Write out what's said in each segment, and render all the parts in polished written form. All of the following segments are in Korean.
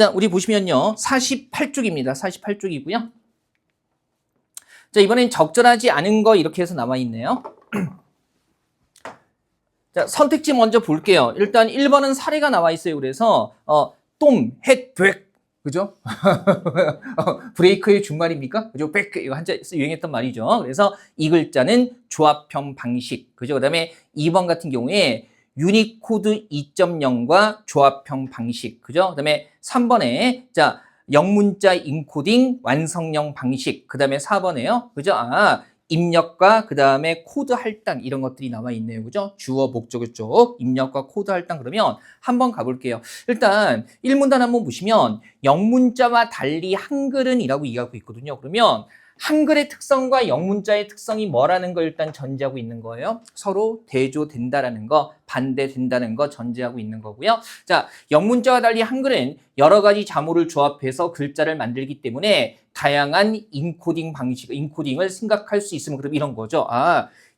자, 우리 보시면요. 48쪽입니다. 48쪽이고요. 자, 이번엔 적절하지 않은 거 이렇게 해서 나와 있네요. 자, 선택지 먼저 볼게요. 일단 1번은 사례가 나와 있어요. 그래서 똠, 헷, 백. 그죠? 브레이크의 준말입니까? 그죠? 백, 이거 한자 유행했던 말이죠. 그래서 이 글자는 조합형 방식. 그죠? 그 다음에 2번 같은 경우에 유니코드 2.0과 조합형 방식. 그죠? 그 다음에 3번에, 자, 영문자 인코딩 완성형 방식. 그 다음에 4번에요. 그죠? 입력과 그 다음에 코드 할당 이런 것들이 나와 있네요. 그죠? 주어 목적어 쪽 입력과 코드 할당 그러면 한번 가볼게요. 일단 1문단 한번 보시면 영문자와 달리 한글은 이라고 이해하고 있거든요. 그러면 한글의 특성과 영문자의 특성이 뭐라는 걸 일단 전제하고 있는 거예요. 서로 대조된다라는 거, 반대된다는 거 전제하고 있는 거고요. 자, 영문자와 달리 한글은 여러 가지 자모를 조합해서 글자를 만들기 때문에 다양한 인코딩 방식, 인코딩을 생각할 수 있으면 그럼 이런 거죠.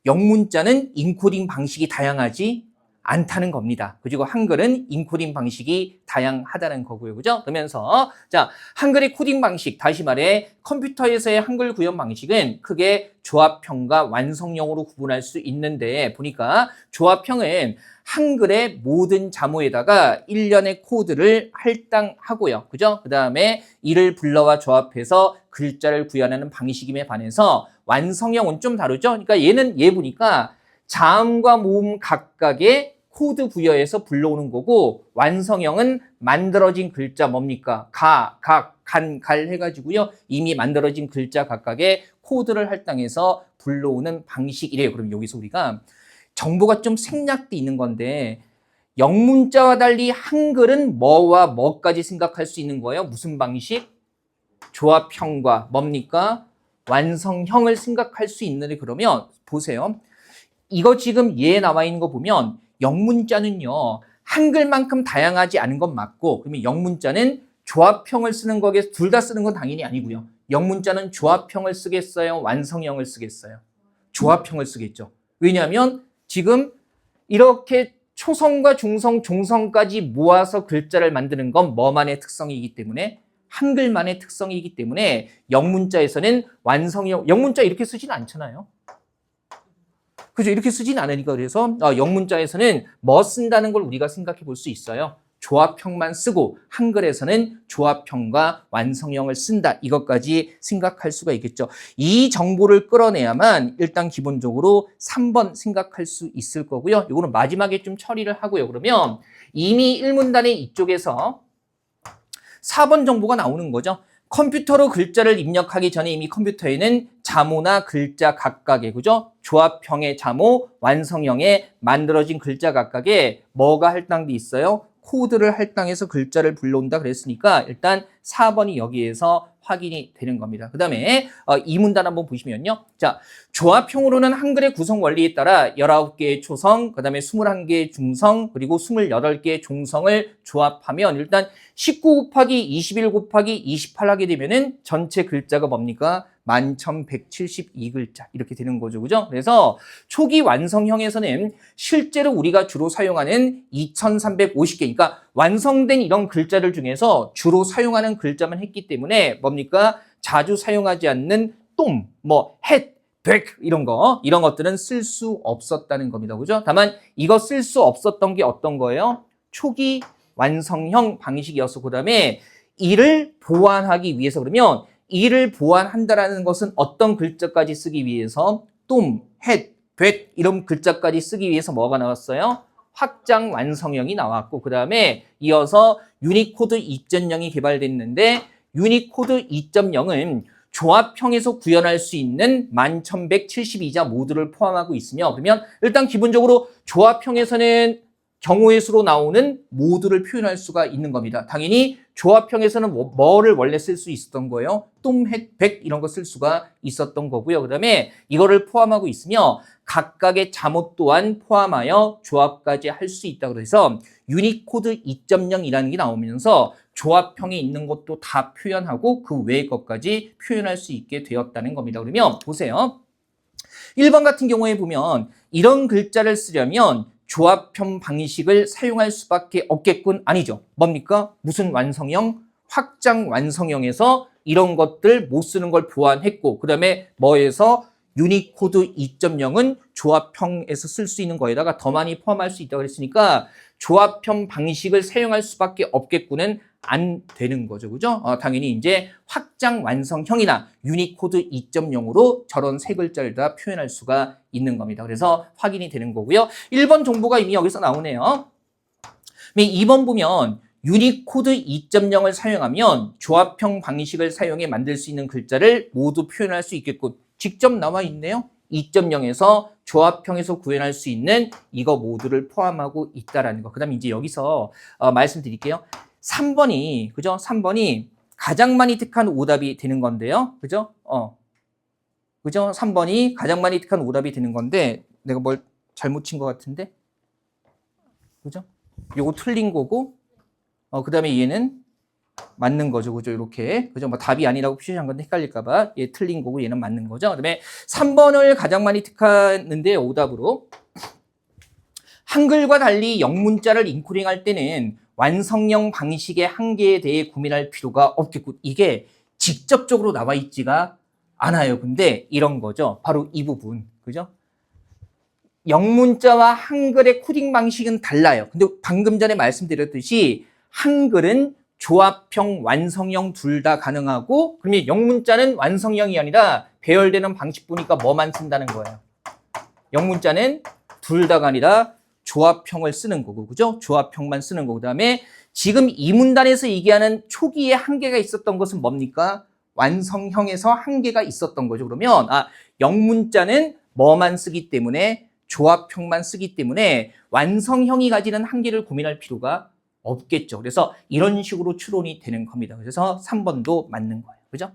영문자는 인코딩 방식이 다양하지 않다는 겁니다. 그리고 한글은 인코딩 방식이 다양하다는 거고요. 그죠? 그러면서 자, 한글의 코딩 방식, 다시 말해 컴퓨터에서의 한글 구현 방식은 크게 조합형과 완성형으로 구분할 수 있는데 보니까 조합형은 한글의 모든 자모에다가 일련의 코드를 할당하고요. 그죠? 그 다음에 이를 불러와 조합해서 글자를 구현하는 방식임에 반해서 완성형은 좀 다르죠? 그러니까 얘는 얘 보니까 자음과 모음 각각의 코드 부여해서 불러오는 거고 완성형은 만들어진 글자 뭡니까? 가, 각, 간, 갈 해가지고요. 이미 만들어진 글자 각각의 코드를 할당해서 불러오는 방식이래요. 그럼 여기서 우리가 정보가 좀 생략돼 있는 건데 영문자와 달리 한글은 뭐와 뭐까지 생각할 수 있는 거예요? 무슨 방식? 조합형과 뭡니까? 완성형을 생각할 수 있는데 그러면 보세요. 이거 지금 얘 나와 있는 거 보면 영문자는요. 한글만큼 다양하지 않은 건 맞고 그러면 영문자는 조합형을 쓰는 거겠어. 둘 다 쓰는 건 당연히 아니고요. 영문자는 조합형을 쓰겠어요? 완성형을 쓰겠어요? 조합형을 쓰겠죠. 왜냐하면 지금 이렇게 초성과 중성, 종성까지 모아서 글자를 만드는 건 뭐만의 특성이기 때문에 한글만의 특성이기 때문에 영문자에서는 완성형, 영문자 이렇게 쓰진 않잖아요. 그죠? 이렇게 쓰진 않으니까 그래서 영문자에서는 뭐 쓴다는 걸 우리가 생각해 볼 수 있어요. 조합형만 쓰고 한글에서는 조합형과 완성형을 쓴다. 이것까지 생각할 수가 있겠죠. 이 정보를 끌어내야만 일단 기본적으로 3번 생각할 수 있을 거고요. 이거는 마지막에 좀 처리를 하고요. 그러면 이미 1문단의 이쪽에서 4번 정보가 나오는 거죠. 컴퓨터로 글자를 입력하기 전에 이미 컴퓨터에는 자모나 글자 각각의 그죠? 조합형의 자모, 완성형의 만들어진 글자 각각에 뭐가 할당돼 있어요? 코드를 할당해서 글자를 불러온다 그랬으니까 일단 4번이 여기에서 확인이 되는 겁니다. 그 다음에 이 문단 한번 보시면요. 자, 조합형으로는 한글의 구성 원리에 따라 19개의 초성, 그 다음에 21개의 중성, 그리고 28개의 종성을 조합하면 일단 19 곱하기 21 곱하기 28 하게 되면은 전체 글자가 뭡니까? 11,172글자 이렇게 되는 거죠. 그죠? 그래서 초기 완성형에서는 실제로 우리가 주로 사용하는 2,350개 그러니까 완성된 이런 글자들 중에서 주로 사용하는 글자만 했기 때문에 뭡니까? 자주 사용하지 않는 똥, 햇, 백 이런 것들은 쓸 수 없었다는 겁니다. 그죠? 다만 이거 쓸 수 없었던 게 어떤 거예요? 초기 완성형 방식이어서 그다음에 이를 보완하기 위해서 그러면 이를 보완한다라는 것은 어떤 글자까지 쓰기 위해서 똠, 햇, 벳 이런 글자까지 쓰기 위해서 뭐가 나왔어요? 확장 완성형이 나왔고 그 다음에 이어서 유니코드 2.0이 개발됐는데 유니코드 2.0은 조합형에서 구현할 수 있는 11,172자 모두를 포함하고 있으며 그러면 일단 기본적으로 조합형에서는 경우의 수로 나오는 모두를 표현할 수가 있는 겁니다. 당연히 조합형에서는 뭐를 원래 쓸 수 있었던 거예요? 똠, 햇, 백 이런 거 쓸 수가 있었던 거고요. 그 다음에 이거를 포함하고 있으며 각각의 자모 또한 포함하여 조합까지 할 수 있다고 해서 유니코드 2.0이라는 게 나오면서 조합형에 있는 것도 다 표현하고 그 외의 것까지 표현할 수 있게 되었다는 겁니다. 그러면 보세요. 1번 같은 경우에 보면 이런 글자를 쓰려면 조합형 방식을 사용할 수밖에 없겠군. 아니죠. 뭡니까? 무슨 완성형? 확장 완성형에서 이런 것들 못 쓰는 걸 보완했고, 그 다음에 뭐에서 유니코드 2.0은 조합형에서 쓸 수 있는 거에다가 더 많이 포함할 수 있다고 그랬으니까 조합형 방식을 사용할 수밖에 없겠구는 안 되는 거죠. 그죠? 당연히 이제 확장 완성형이나 유니코드 2.0으로 저런 세 글자를 다 표현할 수가 있는 겁니다. 그래서 확인이 되는 거고요. 1번 정보가 이미 여기서 나오네요. 2번 보면 유니코드 2.0을 사용하면 조합형 방식을 사용해 만들 수 있는 글자를 모두 표현할 수 있겠고, 직접 나와 있네요. 2.0에서 조합형에서 구현할 수 있는 이거 모두를 포함하고 있다라는 거. 그 다음에 이제 여기서 말씀드릴게요. 3번이, 그죠? 3번이 가장 많이 택한 오답이 되는 건데요. 그죠? 그죠? 3번이 가장 많이 택한 오답이 되는 건데, 내가 뭘 잘못 친 것 같은데? 그죠? 요거 틀린 거고, 그 다음에 얘는 맞는 거죠. 그죠? 이렇게. 그죠? 뭐 답이 아니라고 표시한 건데 헷갈릴까봐 얘 틀린 거고 얘는 맞는 거죠. 그 다음에 3번을 가장 많이 택하는데 오답으로 한글과 달리 영문자를 인코딩할 때는 완성형 방식의 한계에 대해 고민할 필요가 없겠고, 이게 직접적으로 나와 있지가 않아요. 근데 이런 거죠. 바로 이 부분. 그죠? 영문자와 한글의 코딩 방식은 달라요. 근데 방금 전에 말씀드렸듯이 한글은 조합형, 완성형 둘 다 가능하고, 그러면 영문자는 완성형이 아니라 배열되는 방식 보니까 뭐만 쓴다는 거예요. 영문자는 둘 다가 아니라 조합형을 쓰는 거고, 그죠? 조합형만 쓰는 거고, 그 다음에 지금 이 문단에서 얘기하는 초기에 한계가 있었던 것은 뭡니까? 완성형에서 한계가 있었던 거죠. 그러면 영문자는 뭐만 쓰기 때문에, 조합형만 쓰기 때문에 완성형이 가지는 한계를 고민할 필요가 없겠죠. 그래서 이런 식으로 추론이 되는 겁니다. 그래서 3번도 맞는 거예요. 그죠?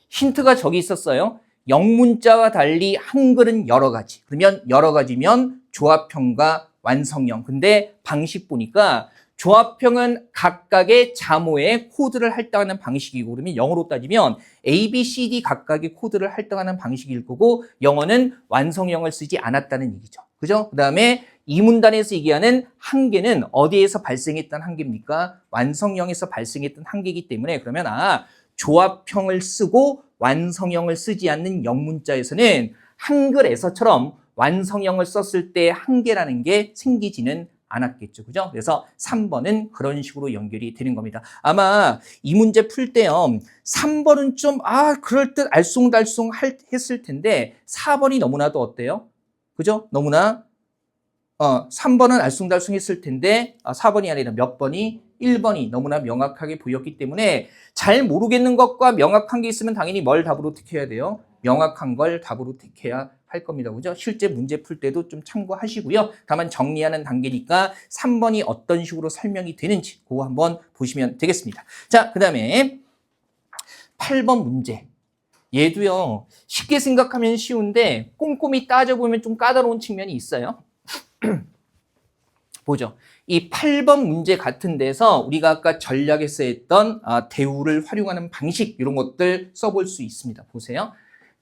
힌트가 저기 있었어요. 영문자와 달리 한글은 여러 가지. 그러면 여러 가지면 조합형과 완성형. 근데 방식 보니까 조합형은 각각의 자모에 코드를 할당하는 방식이고, 그러면 영어로 따지면 A, B, C, D 각각의 코드를 할당하는 방식일 거고, 영어는 완성형을 쓰지 않았다는 얘기죠. 그죠? 그 다음에 이 문단에서 얘기하는 한계는 어디에서 발생했던 한계입니까? 완성형에서 발생했던 한계이기 때문에, 그러면 조합형을 쓰고 완성형을 쓰지 않는 영문자에서는 한글에서처럼 완성형을 썼을 때 한계라는 게 생기지는 않았겠죠. 그죠? 그래서 3번은 그런 식으로 연결이 되는 겁니다. 아마 이 문제 풀 때요, 3번은 좀, 그럴 듯 알쏭달쏭 했을 텐데, 4번이 너무나도 어때요? 그죠? 너무나, 3번은 알쏭달쏭 했을 텐데, 4번이 아니라 몇 번이? 1번이 너무나 명확하게 보였기 때문에 잘 모르겠는 것과 명확한 게 있으면 당연히 뭘 답으로 택해야 돼요? 명확한 걸 답으로 택해야 할 겁니다. 그죠? 실제 문제 풀 때도 좀 참고하시고요. 다만 정리하는 단계니까 3번이 어떤 식으로 설명이 되는지 그거 한번 보시면 되겠습니다. 자, 그 다음에 8번 문제. 얘도요, 쉽게 생각하면 쉬운데 꼼꼼히 따져보면 좀 까다로운 측면이 있어요. 보죠. 이 8번 문제 같은 데서 우리가 아까 전략에서 했던 대우를 활용하는 방식, 이런 것들 써볼 수 있습니다. 보세요.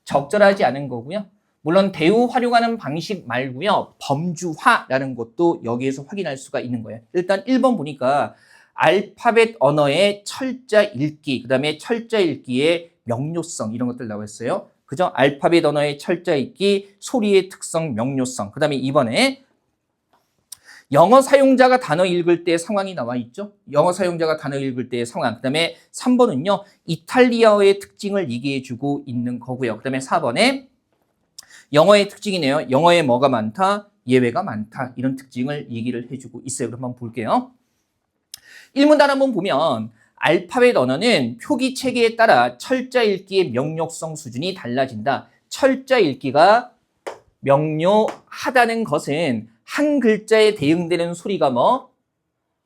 적절하지 않은 거고요. 물론 대우 활용하는 방식 말고요, 범주화라는 것도 여기에서 확인할 수가 있는 거예요. 일단 1번 보니까 알파벳 언어의 철자 읽기, 그 다음에 철자 읽기의 명료성, 이런 것들 나와 있어요. 그죠? 알파벳 언어의 철자 읽기, 소리의 특성, 명료성. 그 다음에 2번에 영어 사용자가 단어 읽을 때 상황이 나와 있죠. 영어 사용자가 단어 읽을 때의 상황. 그 다음에 3번은요, 이탈리아어의 특징을 얘기해주고 있는 거고요. 그 다음에 4번에 영어의 특징이네요. 영어에 뭐가 많다? 예외가 많다. 이런 특징을 얘기를 해주고 있어요. 그럼 한번 볼게요. 1문단 한번 보면 알파벳 언어는 표기 체계에 따라 철자 읽기의 명료성 수준이 달라진다. 철자 읽기가 명료하다는 것은 한 글자에 대응되는 소리가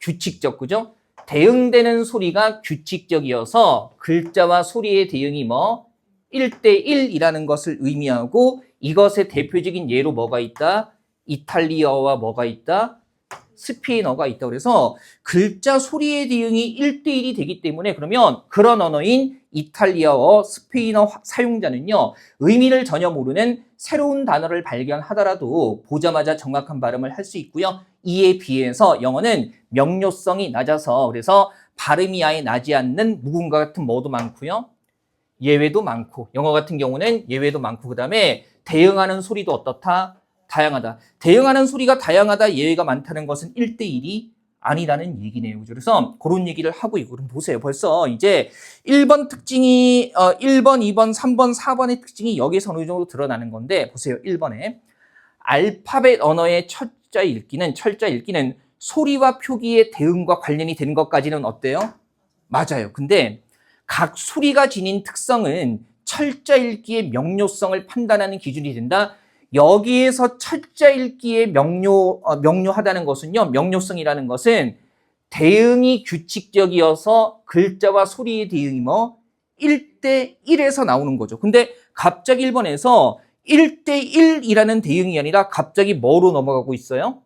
규칙적, 그죠? 대응되는 소리가 규칙적이어서 글자와 소리의 대응이 1대1이라는 것을 의미하고, 이것의 대표적인 예로 뭐가 있다? 이탈리아어와 뭐가 있다? 스페인어가 있다. 그래서 글자 소리의 대응이 1대1이 되기 때문에, 그러면 그런 언어인 이탈리아어, 스페인어 사용자는요, 의미를 전혀 모르는 새로운 단어를 발견하더라도 보자마자 정확한 발음을 할 수 있고요. 이에 비해서 영어는 명료성이 낮아서, 그래서 발음이 아예 나지 않는 묵음과 같은 뭐도 많고요. 예외도 많고, 영어 같은 경우는 예외도 많고, 그 다음에 대응하는 소리도 어떻다? 다양하다. 대응하는 소리가 다양하다, 예외가 많다는 것은 1대1이 아니라는 얘기네요. 그래서 그런 얘기를 하고 있고, 그럼 보세요. 벌써 이제 1번 특징이, 1번, 2번, 3번, 4번의 특징이 여기서 어느 정도 드러나는 건데, 보세요. 1번에. 알파벳 언어의 철자 읽기는 소리와 표기의 대응과 관련이 되는 것까지는 어때요? 맞아요. 근데 각 소리가 지닌 특성은 철자 읽기의 명료성을 판단하는 기준이 된다. 여기에서 철자 읽기의 명료하다는 것은요, 명료성이라는 것은 대응이 규칙적이어서 글자와 소리의 대응이 1대1에서 나오는 거죠. 근데 갑자기 1번에서 1대1이라는 대응이 아니라 갑자기 뭐로 넘어가고 있어요?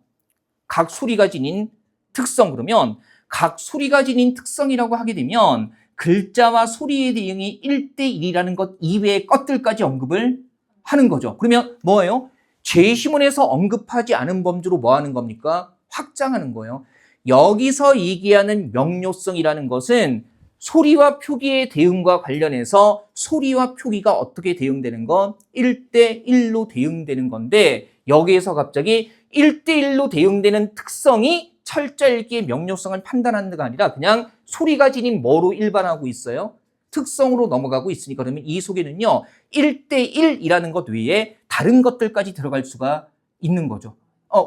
각 소리가 지닌 특성. 그러면 각 소리가 지닌 특성이라고 하게 되면 글자와 소리의 대응이 1대1이라는 것 이외의 것들까지 언급을 하는 거죠. 그러면 뭐예요? 제시문에서 언급하지 않은 범주로 뭐 하는 겁니까? 확장하는 거예요. 여기서 얘기하는 명료성이라는 것은 소리와 표기의 대응과 관련해서 소리와 표기가 어떻게 대응되는 건 1대1로 대응되는 건데, 여기에서 갑자기 1대1로 대응되는 특성이 철자 읽기의 명료성을 판단하는 게 아니라 그냥 소리가 지닌 뭐로 일반하고 있어요? 특성으로 넘어가고 있으니까, 그러면 이 속에는요 1대1이라는 것 외에 다른 것들까지 들어갈 수가 있는 거죠.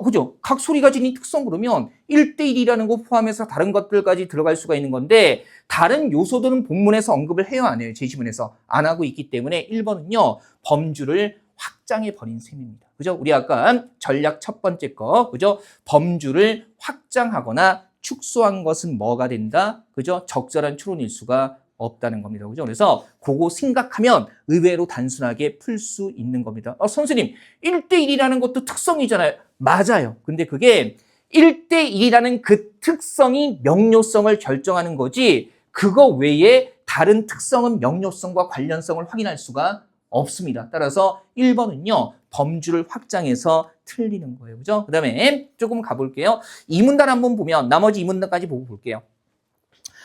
그죠? 각 소리가 지닌 특성, 그러면 1대1이라는 거 포함해서 다른 것들까지 들어갈 수가 있는 건데, 다른 요소들은 본문에서 언급을 해요, 안 해요? 제시문에서 안 하고 있기 때문에 1번은요 범주를 확장해 버린 셈입니다. 그죠? 우리 아까 전략 첫 번째 거, 그죠? 범주를 확장하거나 축소한 것은 뭐가 된다? 그죠? 적절한 추론일 수가 없다는 겁니다. 그죠? 그래서 그거 생각하면 의외로 단순하게 풀 수 있는 겁니다. 선생님, 1대1이라는 것도 특성이잖아요. 맞아요. 근데 그게 1대1이라는 그 특성이 명료성을 결정하는 거지, 그거 외에 다른 특성은 명료성과 관련성을 확인할 수가 없습니다. 따라서 1번은요, 범주를 확장해서 틀리는 거예요. 그죠? 그 다음에 조금 가볼게요. 이 문단 한번 보면, 나머지 이 문단까지 보고 볼게요.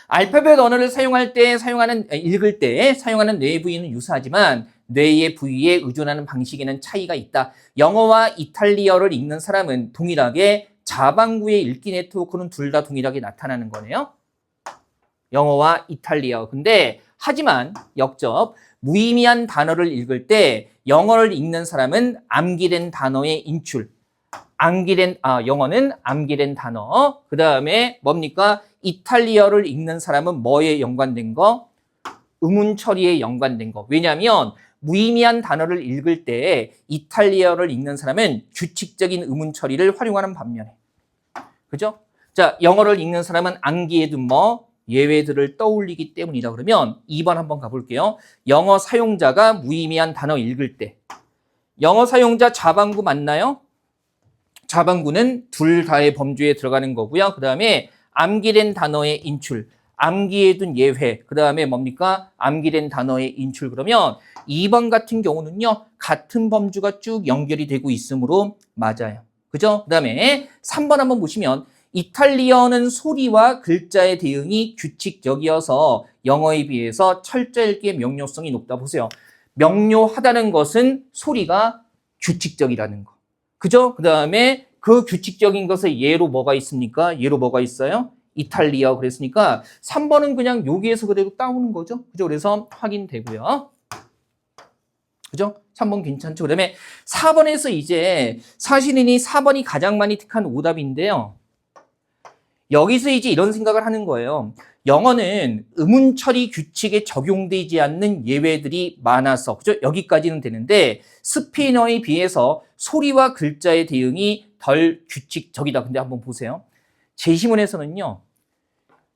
알파벳 언어를 읽을 때 사용하는 뇌의 부위는 유사하지만 뇌의 부위에 의존하는 방식에는 차이가 있다. 영어와 이탈리아어를 읽는 사람은 동일하게 자반구의 읽기 네트워크는 둘 다 동일하게 나타나는 거네요. 영어와 이탈리아어. 근데 하지만 역접 무의미한 단어를 읽을 때 영어를 읽는 사람은 암기된 단어의 인출, 영어는 암기된 단어, 그 다음에 뭡니까? 이탈리아어를 읽는 사람은 뭐에 연관된 거? 의문 처리에 연관된 거. 왜냐하면 무의미한 단어를 읽을 때 이탈리아어를 읽는 사람은 규칙적인 의문 처리를 활용하는 반면에, 그죠? 자, 영어를 읽는 사람은 암기해둔 예외들을 떠올리기 때문이다. 그러면 2번 한번 가볼게요. 영어 사용자가 무의미한 단어 읽을 때, 영어 사용자 자반구 맞나요? 자반구는 둘 다의 범주에 들어가는 거고요. 그 다음에 암기된 단어의 인출, 암기해둔 예외, 그 다음에 뭡니까? 암기된 단어의 인출. 그러면 2번 같은 경우는요, 같은 범주가 쭉 연결이 되고 있으므로 맞아요. 그죠? 그 다음에 3번 한번 보시면, 이탈리아어는 소리와 글자의 대응이 규칙적이어서 영어에 비해서 철자 읽기의 명료성이 높다. 보세요. 명료하다는 것은 소리가 규칙적이라는 거. 그죠? 그 다음에 그 규칙적인 것의 예로 뭐가 있습니까? 예로 뭐가 있어요? 이탈리아어. 그랬으니까 3번은 그냥 여기에서 그대로 따오는 거죠. 그죠? 그래서 확인되고요. 그죠? 3번 괜찮죠? 그 다음에 4번에서 이제 사실은이 4번이 가장 많이 택한 오답인데요. 여기서 이제 이런 생각을 하는 거예요. 영어는 의문 처리 규칙에 적용되지 않는 예외들이 많아서, 그죠? 여기까지는 되는데 스페인어에 비해서 소리와 글자의 대응이 덜 규칙적이다. 근데 한번 보세요. 제시문에서는요,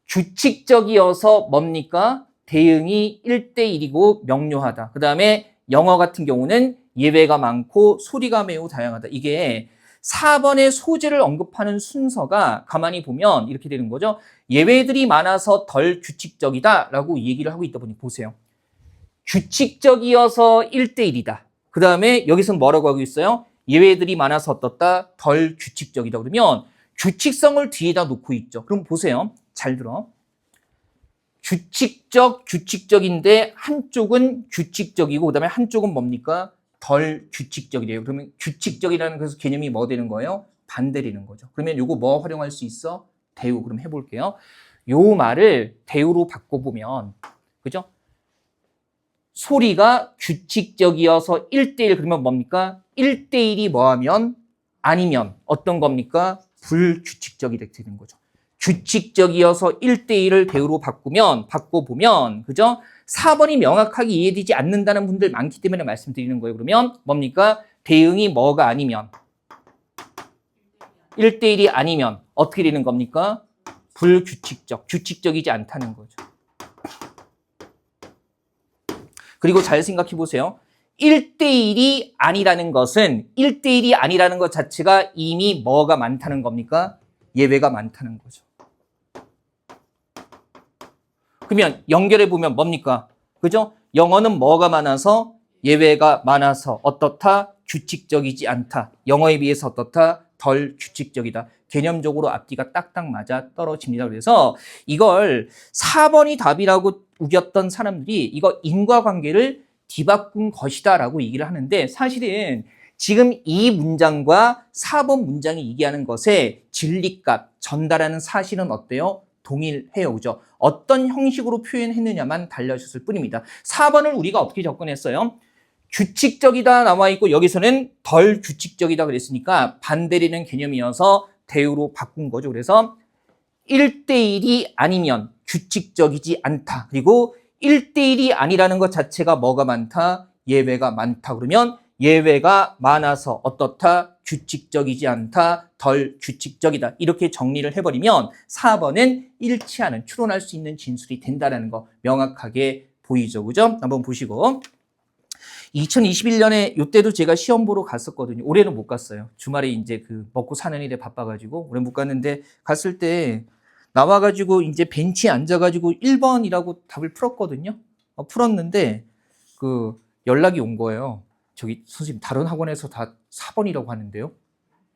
규칙적이어서 뭡니까? 대응이 1대1이고 명료하다. 그 다음에 영어 같은 경우는 예외가 많고 소리가 매우 다양하다. 이게 4번의 소재를 언급하는 순서가 가만히 보면 이렇게 되는 거죠. 예외들이 많아서 덜 규칙적이다 라고 얘기를 하고 있다 보니 보세요. 규칙적이어서 1대1이다. 그 다음에 여기서는 뭐라고 하고 있어요? 예외들이 많아서 어떻다? 덜 규칙적이다. 그러면 규칙성을 뒤에다 놓고 있죠. 그럼 보세요. 잘 들어. 규칙적인데 한쪽은 규칙적이고 그다음에 한쪽은 뭡니까? 덜 규칙적이래요. 그러면 규칙적이라는 그래서 개념이 뭐 되는 거예요? 반대되는 거죠. 그러면 요거 뭐 활용할 수 있어? 대우. 그럼 해볼게요. 요 말을 대우로 바꿔보면, 그죠? 소리가 규칙적이어서 1대1 그러면 뭡니까? 1대1이 뭐하면? 아니면 어떤 겁니까? 불규칙적이 되는 거죠. 규칙적이어서 1대1을 대우로 바꿔보면, 그죠? 4번이 명확하게 이해되지 않는다는 분들 많기 때문에 말씀드리는 거예요. 그러면 뭡니까? 대응이 뭐가 아니면? 1대1이 아니면 어떻게 되는 겁니까? 규칙적이지 않다는 거죠. 그리고 잘 생각해 보세요. 1대1이 아니라는 것은 1대1이 아니라는 것 자체가 이미 뭐가 많다는 겁니까? 예외가 많다는 거죠. 그러면 연결해 보면 뭡니까? 그죠? 영어는 뭐가 많아서? 예외가 많아서 어떻다? 규칙적이지 않다. 영어에 비해서 어떻다? 덜 규칙적이다. 개념적으로 앞뒤가 딱딱 맞아 떨어집니다. 그래서 이걸 4번이 답이라고 우겼던 사람들이 이거 인과관계를 뒤바꾼 것이다 라고 얘기를 하는데 사실은 지금 이 문장과 4번 문장이 얘기하는 것의 진리값, 전달하는 사실은 어때요? 동일해요. 그죠? 어떤 형식으로 표현했느냐만 달라졌을 뿐입니다. 4번을 우리가 어떻게 접근했어요? 규칙적이다 나와 있고 여기서는 덜 규칙적이다 그랬으니까 반대되는 개념이어서 대우로 바꾼 거죠. 그래서 1대1이 아니면 규칙적이지 않다. 그리고 1대1이 아니라는 것 자체가 뭐가 많다? 예외가 많다. 그러면 예외가 많아서 어떻다? 규칙적이지 않다. 덜 규칙적이다. 이렇게 정리를 해버리면 4번은 일치하는, 추론할 수 있는 진술이 된다는 거 명확하게 보이죠. 그죠? 한번 보시고. 2021년에 이때도 제가 시험 보러 갔었거든요. 올해는 못 갔어요. 주말에 이제 그 먹고 사는 일에 바빠가지고 올해 못 갔는데 갔을 때 나와가지고 이제 벤치에 앉아가지고 1번이라고 답을 풀었거든요. 풀었는데 그 연락이 온 거예요. 저기 선생님 다른 학원에서 다 4번이라고 하는데요.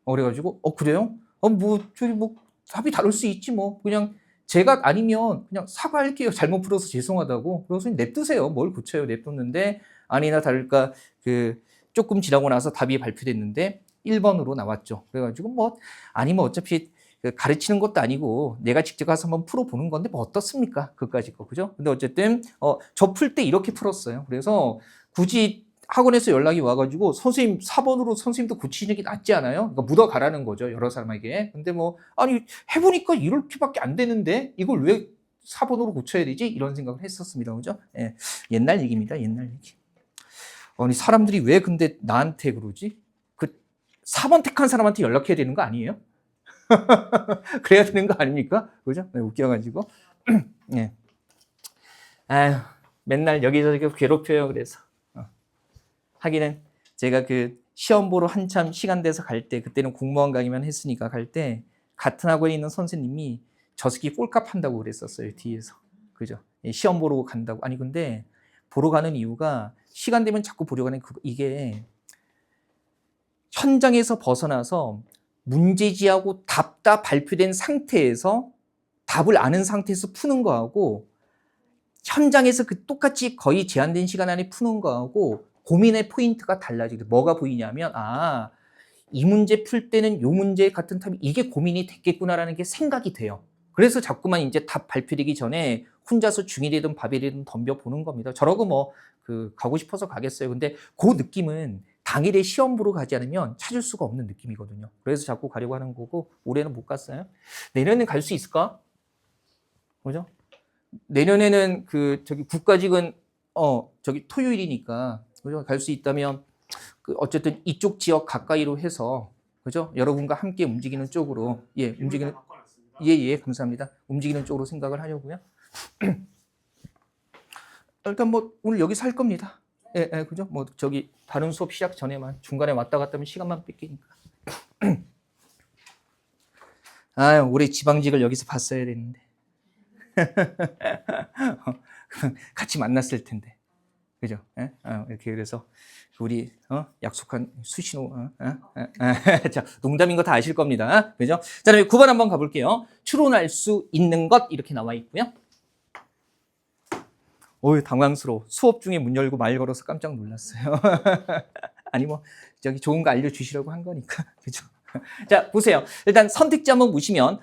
그래가지고 그래요? 뭐 저기 뭐 답이 다를 수 있지 뭐 그냥 제가 아니면 그냥 사과할게요. 잘못 풀어서 죄송하다고. 그래서 냅두세요. 뭘 고쳐요. 냅뒀는데 아니나 다를까 그 조금 지나고 나서 답이 발표됐는데 1번으로 나왔죠. 그래가지고 뭐 아니면 어차피 가르치는 것도 아니고 내가 직접 가서 한번 풀어보는 건데 뭐 어떻습니까? 그까짓 거 그죠? 근데 어쨌든 저 풀 때 이렇게 풀었어요. 그래서 굳이 학원에서 연락이 와가지고 선생님 4번으로 선생님도 고치시는 게 낫지 않아요? 그러니까 묻어가라는 거죠. 여러 사람에게. 근데 뭐 아니 해보니까 이렇게밖에 안 되는데 이걸 왜 4번으로 고쳐야 되지? 이런 생각을 했었습니다. 그죠? 예, 옛날 얘기입니다. 옛날 얘기. 아니 사람들이 왜 근데 나한테 그러지? 그 4번 택한 사람한테 연락해야 되는 거 아니에요? 그래야 되는 거 아닙니까? 그죠? 네, 웃겨가지고. 예. 아유, 맨날 여기저기 괴롭혀요. 그래서. 하기는 제가 그 시험 보러 한참 시간 돼서 갈 때, 그때는 공무원 강의만 했으니까 갈 때, 같은 학원에 있는 선생님이 저 새끼 꼴값 한다고 그랬었어요. 뒤에서. 그죠? 시험 보러 간다고. 아니, 근데 보러 가는 이유가 시간 되면 자꾸 보러 가는 이게 현장에서 벗어나서 문제지하고 답 다 발표된 상태에서 답을 아는 상태에서 푸는 거하고 현장에서 그 똑같이 거의 제한된 시간 안에 푸는 거하고 고민의 포인트가 달라지거든요. 뭐가 보이냐면 이 문제 풀 때는 요 문제 같은 답이 이게 고민이 됐겠구나라는 게 생각이 돼요. 그래서 자꾸만 이제 답 발표되기 전에 혼자서 중이되든 밥이되든 덤벼보는 겁니다. 저러고 뭐 가고 싶어서 가겠어요. 근데 그 느낌은 당일에 시험 보러 가지 않으면 찾을 수가 없는 느낌이거든요. 그래서 자꾸 가려고 하는 거고 올해는 못 갔어요. 내년엔 갈 수 있을까? 그죠? 내년에는 저기 국가직은 저기 토요일이니까 그죠? 갈 수 있다면 어쨌든 이쪽 지역 가까이로 해서 그죠? 여러분과 함께 움직이는 쪽으로 움직이는 감사합니다. 움직이는 쪽으로 생각을 하려고요. 일단 뭐 오늘 여기서 할 겁니다. 그죠? 뭐 저기 다른 수업 시작 전에만 중간에 왔다 갔다 하면 시간만 뺏기니까. 올해 지방직을 여기서 봤어야 되는데. 같이 만났을 텐데. 그죠? 이렇게 그래서 우리 약속한 수신호 자, 농담인 거 다 아실 겁니다. 그죠? 자, 그다음에 9번 한번 가볼게요. 추론할 수 있는 것 이렇게 나와 있고요. 어유 당황스러워. 수업 중에 문 열고 말 걸어서 깜짝 놀랐어요. 아니 뭐 저기 좋은 거 알려주시려고 한 거니까 그죠? 자 보세요. 일단 선택지 한번 보시면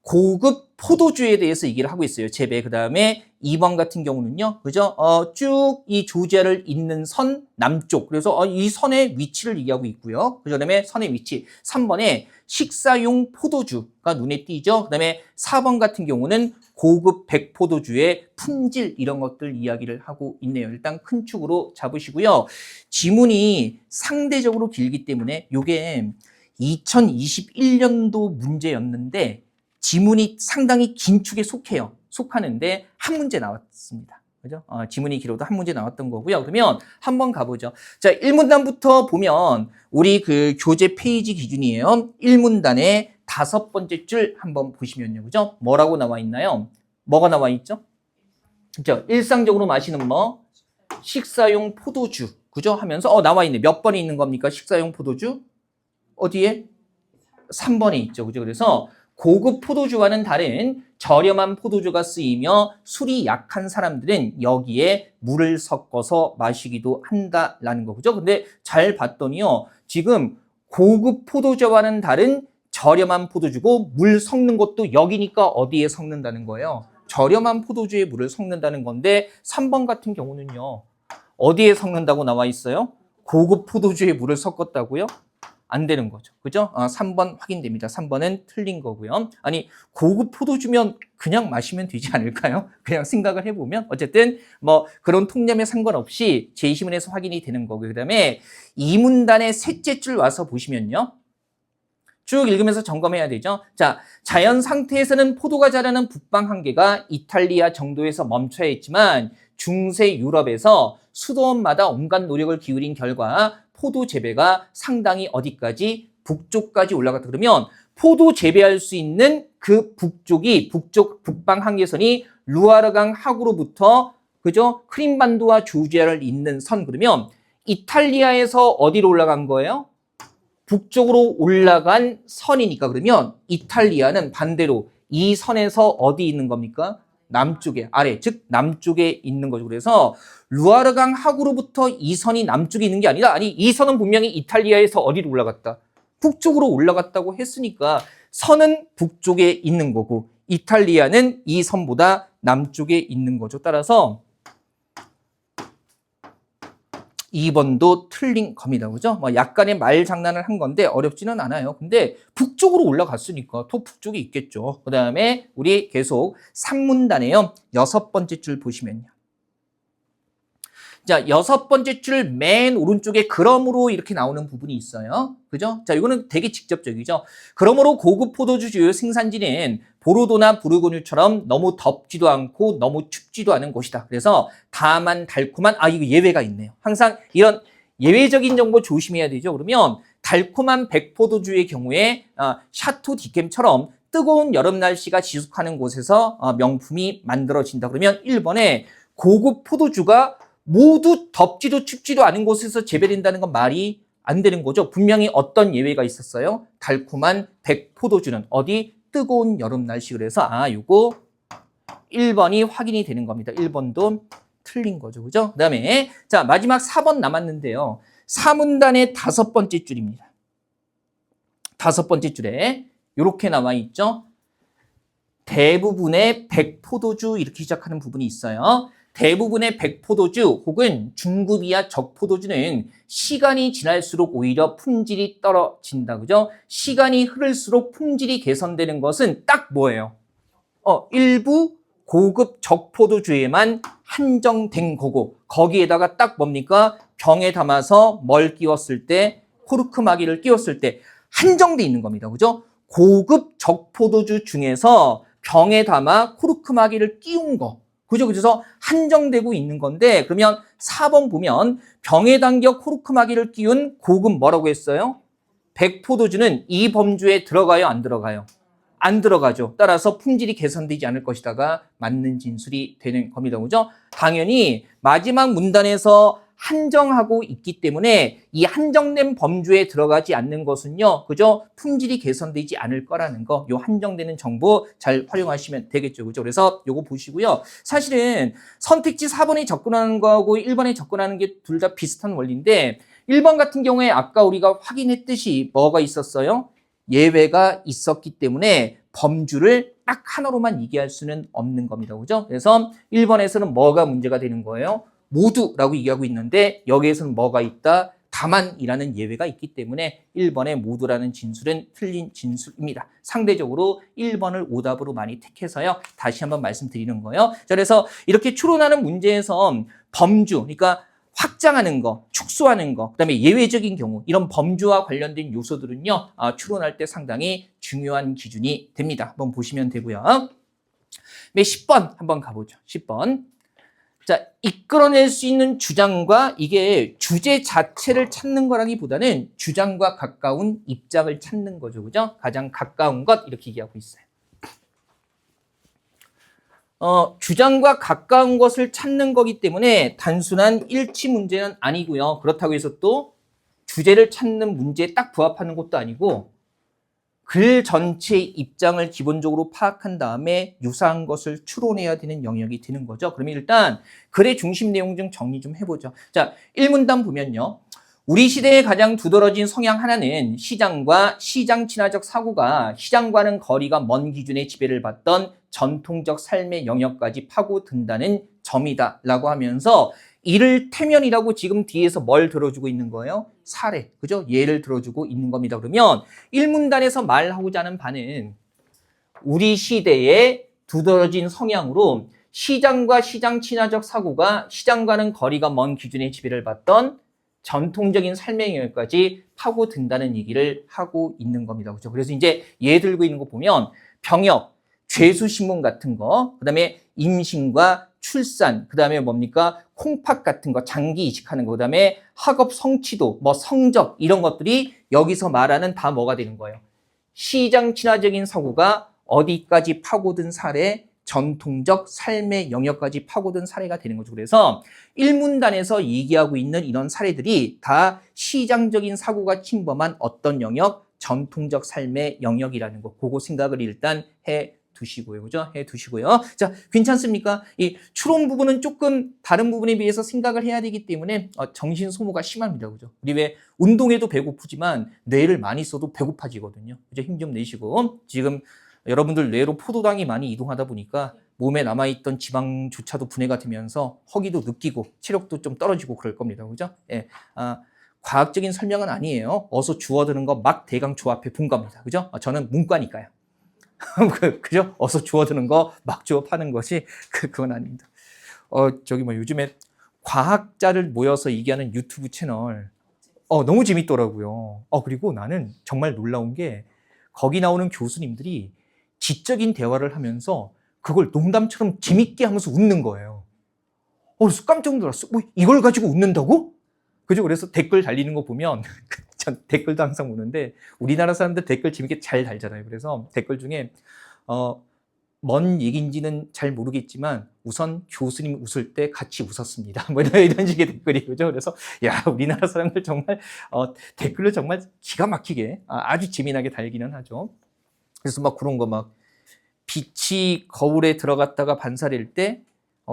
고급 포도주에 대해서 얘기를 하고 있어요. 재배. 그 다음에 2번 같은 경우는요. 그죠? 쭉 이 조지아를 잇는 선 남쪽. 그래서 이 선의 위치를 얘기하고 있고요. 그 다음에 선의 위치. 3번에 식사용 포도주가 눈에 띄죠. 그 다음에 4번 같은 경우는 고급 백포도주의 품질 이런 것들 이야기를 하고 있네요. 일단 큰 축으로 잡으시고요. 지문이 상대적으로 길기 때문에 이게 2021년도 문제였는데 지문이 상당히 긴 축에 속하는데 한 문제 나왔습니다. 그죠? 지문이 길어도 한 문제 나왔던 거고요. 그러면 한번 가보죠. 자, 1문단부터 보면 우리 그 교재 페이지 기준이에요. 1문단의 5번째 줄 한번 보시면요. 그죠? 뭐라고 나와 있나요? 뭐가 나와 있죠? 그죠? 일상적으로 마시는 뭐? 식사용 포도주. 그죠? 하면서 나와 있네. 몇 번에 있는 겁니까? 식사용 포도주? 어디에? 3번에 있죠. 그죠? 그래서 고급 포도주와는 다른 저렴한 포도주가 쓰이며 술이 약한 사람들은 여기에 물을 섞어서 마시기도 한다라는 거. 그죠? 근데 잘 봤더니요. 지금 고급 포도주와는 다른 저렴한 포도주고 물 섞는 것도 여기니까 어디에 섞는다는 거예요? 저렴한 포도주에 물을 섞는다는 건데 3번 같은 경우는요. 어디에 섞는다고 나와 있어요? 고급 포도주에 물을 섞었다고요? 안 되는 거죠. 그죠? 3번 확인됩니다. 3번은 틀린 거고요. 아니, 고급 포도주면 그냥 마시면 되지 않을까요? 그냥 생각을 해보면. 어쨌든, 뭐, 그런 통념에 상관없이 제20문에서 확인이 되는 거고요. 그 다음에 이 문단의 셋째 줄 와서 보시면요. 쭉 읽으면서 점검해야 되죠. 자, 자연 상태에서는 포도가 자라는 북방 한계가 이탈리아 정도에서 멈춰야 했지만 중세 유럽에서 수도원마다 온갖 노력을 기울인 결과 포도 재배가 상당히 어디까지? 북쪽까지 올라갔다. 그러면 포도 재배할 수 있는 그 북방 한계선이 루아르강 하구로부터 그죠? 크림반도와 조지아를 잇는 선. 그러면 이탈리아에서 어디로 올라간 거예요? 북쪽으로 올라간 선이니까 그러면 이탈리아는 반대로 이 선에서 어디 있는 겁니까? 남쪽에, 아래, 즉 남쪽에 있는 거죠. 그래서 루아르강 하구로부터 이 선이 남쪽에 있는 게 아니라 아니 이 선은 분명히 이탈리아에서 어디로 올라갔다? 북쪽으로 올라갔다고 했으니까 선은 북쪽에 있는 거고 이탈리아는 이 선보다 남쪽에 있는 거죠. 따라서 2번도 틀린 겁니다. 그죠? 뭐 약간의 말 장난을 한 건데 어렵지는 않아요. 근데 북쪽으로 올라갔으니까 더 북쪽에 있겠죠. 그 다음에 우리 계속 3문단에요. 6번째 줄 보시면요. 자, 6번째 줄 맨 오른쪽에 그러므로 이렇게 나오는 부분이 있어요. 그죠? 자, 이거는 되게 직접적이죠. 그러므로 고급 포도주 주요 생산지는 보르도나 부르고뉴처럼 너무 덥지도 않고 너무 춥지도 않은 곳이다. 그래서 다만 달콤한, 이거 예외가 있네요. 항상 이런 예외적인 정보 조심해야 되죠. 그러면 달콤한 백포도주의 경우에 샤토 디캠처럼 뜨거운 여름 날씨가 지속하는 곳에서 명품이 만들어진다. 그러면 1번에 고급 포도주가 모두 덥지도 춥지도 않은 곳에서 재배된다는 건 말이 안 되는 거죠. 분명히 어떤 예외가 있었어요. 달콤한 백포도주는 어디? 뜨거운 여름 날씨. 그래서 요거 1번이 확인이 되는 겁니다. 1번도 틀린 거죠. 그죠? 그 다음에 자 마지막 4번 남았는데요. 4문단의 5번째 줄입니다. 5번째 줄에 이렇게 나와 있죠. 대부분의 백포도주 이렇게 시작하는 부분이 있어요. 대부분의 백포도주 혹은 중급이야 적포도주는 시간이 지날수록 오히려 품질이 떨어진다. 그죠? 시간이 흐를수록 품질이 개선되는 것은 딱 뭐예요? 일부 고급 적포도주에만 한정된 거고 거기에다가 딱 뭡니까? 병에 담아서 뭘 끼웠을 때 코르크마개를 끼웠을 때 한정돼 있는 겁니다. 그죠? 고급 적포도주 중에서 병에 담아 코르크마개를 끼운 거. 그죠? 그래서 한정되고 있는 건데 그러면 4번 보면 병에 담겨 코르크마개를 끼운 고급 뭐라고 했어요? 백포도주는 이 범주에 들어가요? 안 들어가요? 안 들어가죠. 따라서 품질이 개선되지 않을 것이다가 맞는 진술이 되는 겁니다. 그죠? 당연히 마지막 문단에서 한정하고 있기 때문에 이 한정된 범주에 들어가지 않는 것은요, 그죠? 품질이 개선되지 않을 거라는 거, 요 한정되는 정보 잘 활용하시면 되겠죠, 그죠? 그래서 요거 보시고요. 사실은 선택지 4번에 접근하는 거하고 1번에 접근하는 게 둘 다 비슷한 원리인데 1번 같은 경우에 아까 우리가 확인했듯이 뭐가 있었어요? 예외가 있었기 때문에 범주를 딱 하나로만 얘기할 수는 없는 겁니다, 그죠? 그래서 1번에서는 뭐가 문제가 되는 거예요? 모두라고 얘기하고 있는데 여기에서는 뭐가 있다? 다만이라는 예외가 있기 때문에 1번의 모두라는 진술은 틀린 진술입니다. 상대적으로 1번을 오답으로 많이 택해서요. 다시 한번 말씀드리는 거예요. 자, 그래서 이렇게 추론하는 문제에서 범주, 그러니까 확장하는 거, 축소하는 거, 그다음에 예외적인 경우 이런 범주와 관련된 요소들은요. 추론할 때 상당히 중요한 기준이 됩니다. 한번 보시면 되고요. 10번 한번 가보죠. 10번. 자, 이끌어낼 수 있는 주장과 이게 주제 자체를 찾는 거라기보다는 주장과 가까운 입장을 찾는 거죠. 그죠? 가장 가까운 것 이렇게 얘기하고 있어요. 주장과 가까운 것을 찾는 거기 때문에 단순한 일치 문제는 아니고요. 그렇다고 해서 또 주제를 찾는 문제에 딱 부합하는 것도 아니고 글 전체의 입장을 기본적으로 파악한 다음에 유사한 것을 추론해야 되는 영역이 되는 거죠. 그러면 일단 글의 중심 내용 좀 정리 좀 해보죠. 자, 1문단 보면요. 우리 시대의 가장 두드러진 성향 하나는 시장과 시장 친화적 사고가 시장과는 거리가 먼 기준의 지배를 받던 전통적 삶의 영역까지 파고든다는 점이다 라고 하면서 이를 태면이라고 지금 뒤에서 뭘 들어주고 있는 거예요? 사례, 그죠? 예를 들어주고 있는 겁니다. 그러면 1문단에서 말하고자 하는 바는 우리 시대의 두드러진 성향으로 시장과 시장 친화적 사고가 시장과는 거리가 먼 기준의 지배를 받던 전통적인 삶의 영역까지 파고든다는 얘기를 하고 있는 겁니다. 그죠? 그래서 이제 예 들고 있는 거 보면 병역, 죄수신문 같은 거, 그 다음에 임신과 출산, 그 다음에 뭡니까? 콩팥 같은 거, 장기 이식하는 거, 그 다음에 학업 성취도, 뭐 성적, 이런 것들이 여기서 말하는 다 뭐가 되는 거예요? 시장 친화적인 사고가 어디까지 파고든 사례, 전통적 삶의 영역까지 파고든 사례가 되는 거죠. 그래서 1문단에서 얘기하고 있는 이런 사례들이 다 시장적인 사고가 침범한 어떤 영역, 전통적 삶의 영역이라는 거, 그거 생각을 일단 해 두시고요. 그죠? 해 두시고요. 자, 괜찮습니까? 이 추론 부분은 조금 다른 부분에 비해서 생각을 해야 되기 때문에 정신 소모가 심합니다. 그죠? 우리 왜 운동해도 배고프지만 뇌를 많이 써도 배고파지거든요. 그죠? 힘 좀 내시고. 지금 여러분들 뇌로 포도당이 많이 이동하다 보니까 몸에 남아있던 지방조차도 분해가 되면서 허기도 느끼고 체력도 좀 떨어지고 그럴 겁니다. 그죠? 예. 과학적인 설명은 아니에요. 어서 주워드는 거 막 대강 조합해 본 겁니다. 그죠? 저는 문과니까요. 그죠? 어서 주워드는 거 막 주워파는 것이 그건 아닙니다. 저기 뭐 요즘에 과학자를 모여서 얘기하는 유튜브 채널 너무 재밌더라고요. 그리고 나는 정말 놀라운 게 거기 나오는 교수님들이 지적인 대화를 하면서 그걸 농담처럼 재밌게 하면서 웃는 거예요. 그래서 깜짝 놀랐어. 뭐 이걸 가지고 웃는다고? 그죠? 그래서 댓글 달리는 거 보면 전 댓글도 항상 보는데 우리나라 사람들 댓글 재밌게 잘 달잖아요. 그래서 댓글 중에 뭔 얘기인지는 잘 모르겠지만 우선 교수님 웃을 때 같이 웃었습니다. 뭐 이런 식의 댓글이 그죠? 그래서 야 우리나라 사람들 정말 댓글을 정말 기가 막히게 아주 재미나게 달기는 하죠. 그래서 막 그런 거 막 빛이 거울에 들어갔다가 반사될 때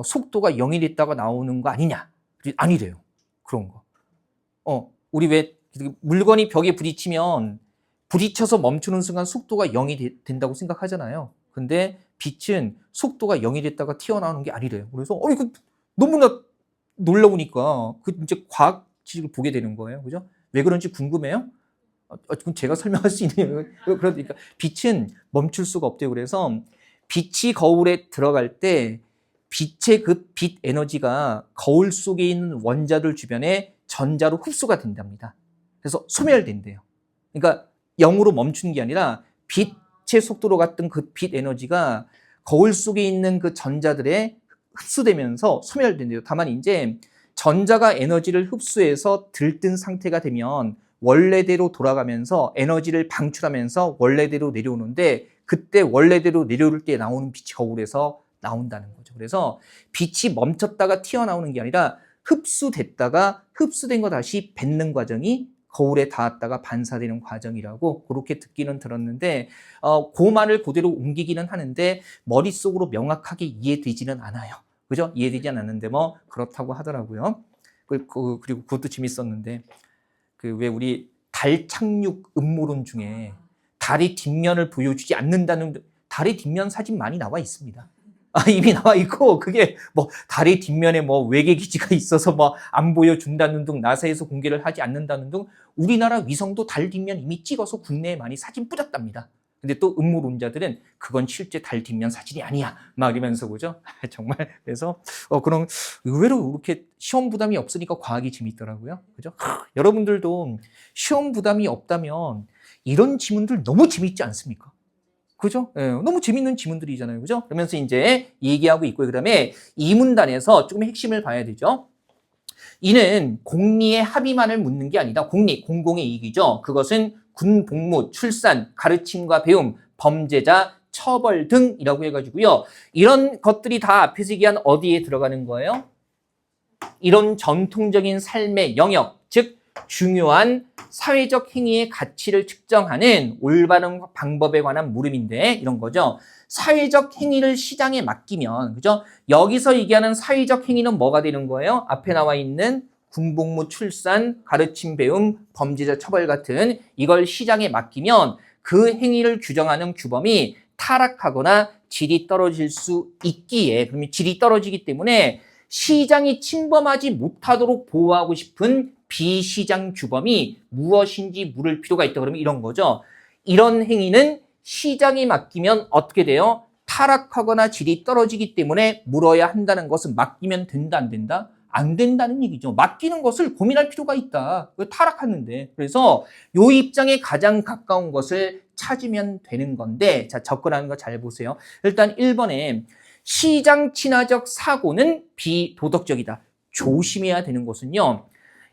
속도가 0이 됐다가 나오는 거 아니냐? 아니래요. 그런 거. 우리 왜 물건이 벽에 부딪히면 부딪혀서 멈추는 순간 속도가 0이 된다고 생각하잖아요. 근데 빛은 속도가 0이 됐다가 튀어나오는 게 아니래요. 그래서 이거 너무나 놀라우니까 그 이제 과학 지식을 보게 되는 거예요. 그죠? 왜 그런지 궁금해요? 그럼 제가 설명할 수 있는 그러니까 빛은 멈출 수가 없대요. 그래서 빛이 거울에 들어갈 때 빛의 그 빛 에너지가 거울 속에 있는 원자들 주변에 전자로 흡수가 된답니다. 그래서 소멸된대요. 그러니까 0으로 멈추는 게 아니라 빛의 속도로 갔던 그 빛 에너지가 거울 속에 있는 그 전자들에 흡수되면서 소멸된대요. 다만 이제 전자가 에너지를 흡수해서 들뜬 상태가 되면 원래대로 돌아가면서 에너지를 방출하면서 원래대로 내려오는데 그때 원래대로 내려올 때 나오는 빛이 거울에서 나온다는 거죠. 그래서 빛이 멈췄다가 튀어나오는 게 아니라 흡수됐다가 흡수된 거 다시 뱉는 과정이 거울에 닿았다가 반사되는 과정이라고 그렇게 듣기는 들었는데 그 말을 그대로 옮기기는 하는데 머릿속으로 명확하게 이해되지는 않아요. 그죠? 이해되지 않았는데 뭐 그렇다고 하더라고요. 그리고 그것도 재밌었는데 그 왜 우리 달 착륙 음모론 중에 달의 뒷면을 보여주지 않는다는 달의 뒷면 사진 많이 나와 있습니다. 이미 나와 있고 그게 뭐 달의 뒷면에 뭐 외계 기지가 있어서 뭐 안 보여준다는 등 나사에서 공개를 하지 않는다는 등 우리나라 위성도 달 뒷면 이미 찍어서 국내에 많이 사진 뿌렸답니다. 근데 또 음모론자들은 그건 실제 달 뒷면 사진이 아니야 막 이러면서 그죠? 정말 그래서 그런 의외로 이렇게 시험 부담이 없으니까 과학이 재밌더라고요. 그죠? 여러분들도 시험 부담이 없다면 이런 지문들 너무 재밌지 않습니까? 그죠? 예, 너무 재밌는 지문들이잖아요. 그죠? 그러면서 이제 얘기하고 있고요. 그 다음에 이 문단에서 조금 핵심을 봐야 되죠. 이는 공리의 합의만을 묻는 게 아니다. 공리, 공공의 이익이죠. 그것은 군 복무, 출산, 가르침과 배움, 범죄자, 처벌 등이라고 해가지고요. 이런 것들이 다 앞에서 얘기한 어디에 들어가는 거예요? 이런 전통적인 삶의 영역, 즉 중요한 사회적 행위의 가치를 측정하는 올바른 방법에 관한 물음인데 이런 거죠. 사회적 행위를 시장에 맡기면, 그죠? 여기서 얘기하는 사회적 행위는 뭐가 되는 거예요? 앞에 나와 있는 군복무, 출산, 가르침, 배움, 범죄자 처벌 같은 이걸 시장에 맡기면 그 행위를 규정하는 규범이 타락하거나 질이 떨어질 수 있기에, 그러면 질이 떨어지기 때문에 시장이 침범하지 못하도록 보호하고 싶은 비시장 규범이 무엇인지 물을 필요가 있다. 그러면 이런 거죠. 이런 행위는 시장이 맡기면 어떻게 돼요? 타락하거나 질이 떨어지기 때문에 물어야 한다는 것은 맡기면 된다, 안 된다? 안 된다는 얘기죠. 맡기는 것을 고민할 필요가 있다. 타락하는데. 그래서 요 입장에 가장 가까운 것을 찾으면 되는 건데, 자, 접근하는 거 잘 보세요. 일단 1번에 시장 친화적 사고는 비도덕적이다. 조심해야 되는 것은요.